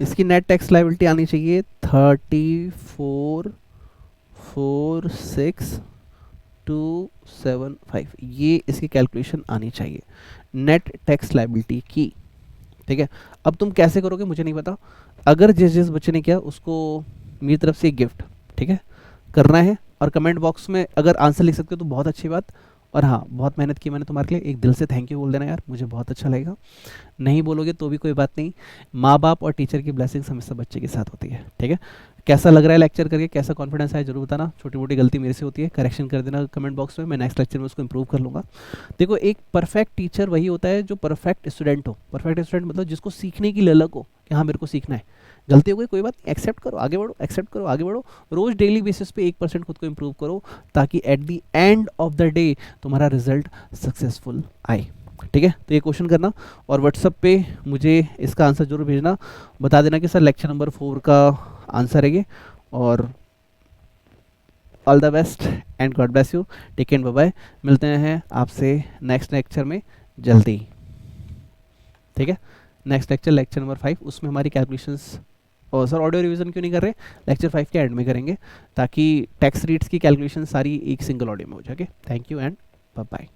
इसकी नेट टैक्स लायबिलिटी आनी चाहिए 34,46,275, ये इसकी कैलकुलेशन आनी चाहिए नेट टैक्स लायबिलिटी की, ठीक है। अब तुम कैसे करोगे मुझे नहीं पता, अगर जिस जिस बच्चे ने किया उसको मेरी तरफ से एक गिफ्ट, ठीक है, करना है। और कमेंट बॉक्स में अगर आंसर लिख सकते हो तो बहुत अच्छी बात। और हाँ, बहुत मेहनत की मैंने तुम्हारे लिए, एक दिल से थैंक यू बोल देना यार, मुझे बहुत अच्छा लगेगा। नहीं बोलोगे तो भी कोई बात नहीं, माँ बाप और टीचर की ब्लेसिंग्स हमेशा बच्चे के साथ होती है, ठीक है। कैसा लग रहा है लेक्चर करके, कैसा कॉन्फिडेंस है, जरूर बताना। छोटी मोटी गलती मेरे से होती है, करेक्शन कर देना कमेंट बॉक्स में, मैं नेक्स्ट लेक्चर में उसको इंप्रूव कर लूँगा। देखो, एक परफेक्ट टीचर वही होता है जो परफेक्ट स्टूडेंट हो। परफेक्ट स्टूडेंट मतलब जिसको सीखने की ललक हो कि हाँ मेरे को सीखना है। गलती हो गई कोई बात नहीं, एक्सेप्ट करो, आगे बढ़ो, एक्सेप्ट करो, आगे बढ़ो। रोज डेली बेसिस पे 1% खुद को इंप्रूव करो, ताकि at the end of the day तुम्हारा रिजल्ट सक्सेसफुल आए, ठीक है। तो ये क्वेश्चन करना और व्हाट्सअप पे मुझे इसका आंसर जरूर भेजना, बता देना कि सर लेक्चर नंबर 4 का आंसर है ये। और all the best and God bless you, take care, bye bye. मिलते हैं आपसे नेक्स्ट लेक्चर में जल्दी, ठीक है। नेक्स्ट लेक्चर, लेक्चर नंबर 5, उसमें हमारी कैलकुलेशंस, और सर ऑडियो रिवीजन क्यों नहीं कर रहे, लेक्चर 5 के एंड में करेंगे, ताकि टैक्स रेट्स की कैलकुलेशन सारी एक सिंगल ऑडियो में हो जाए। Thank you and bye bye.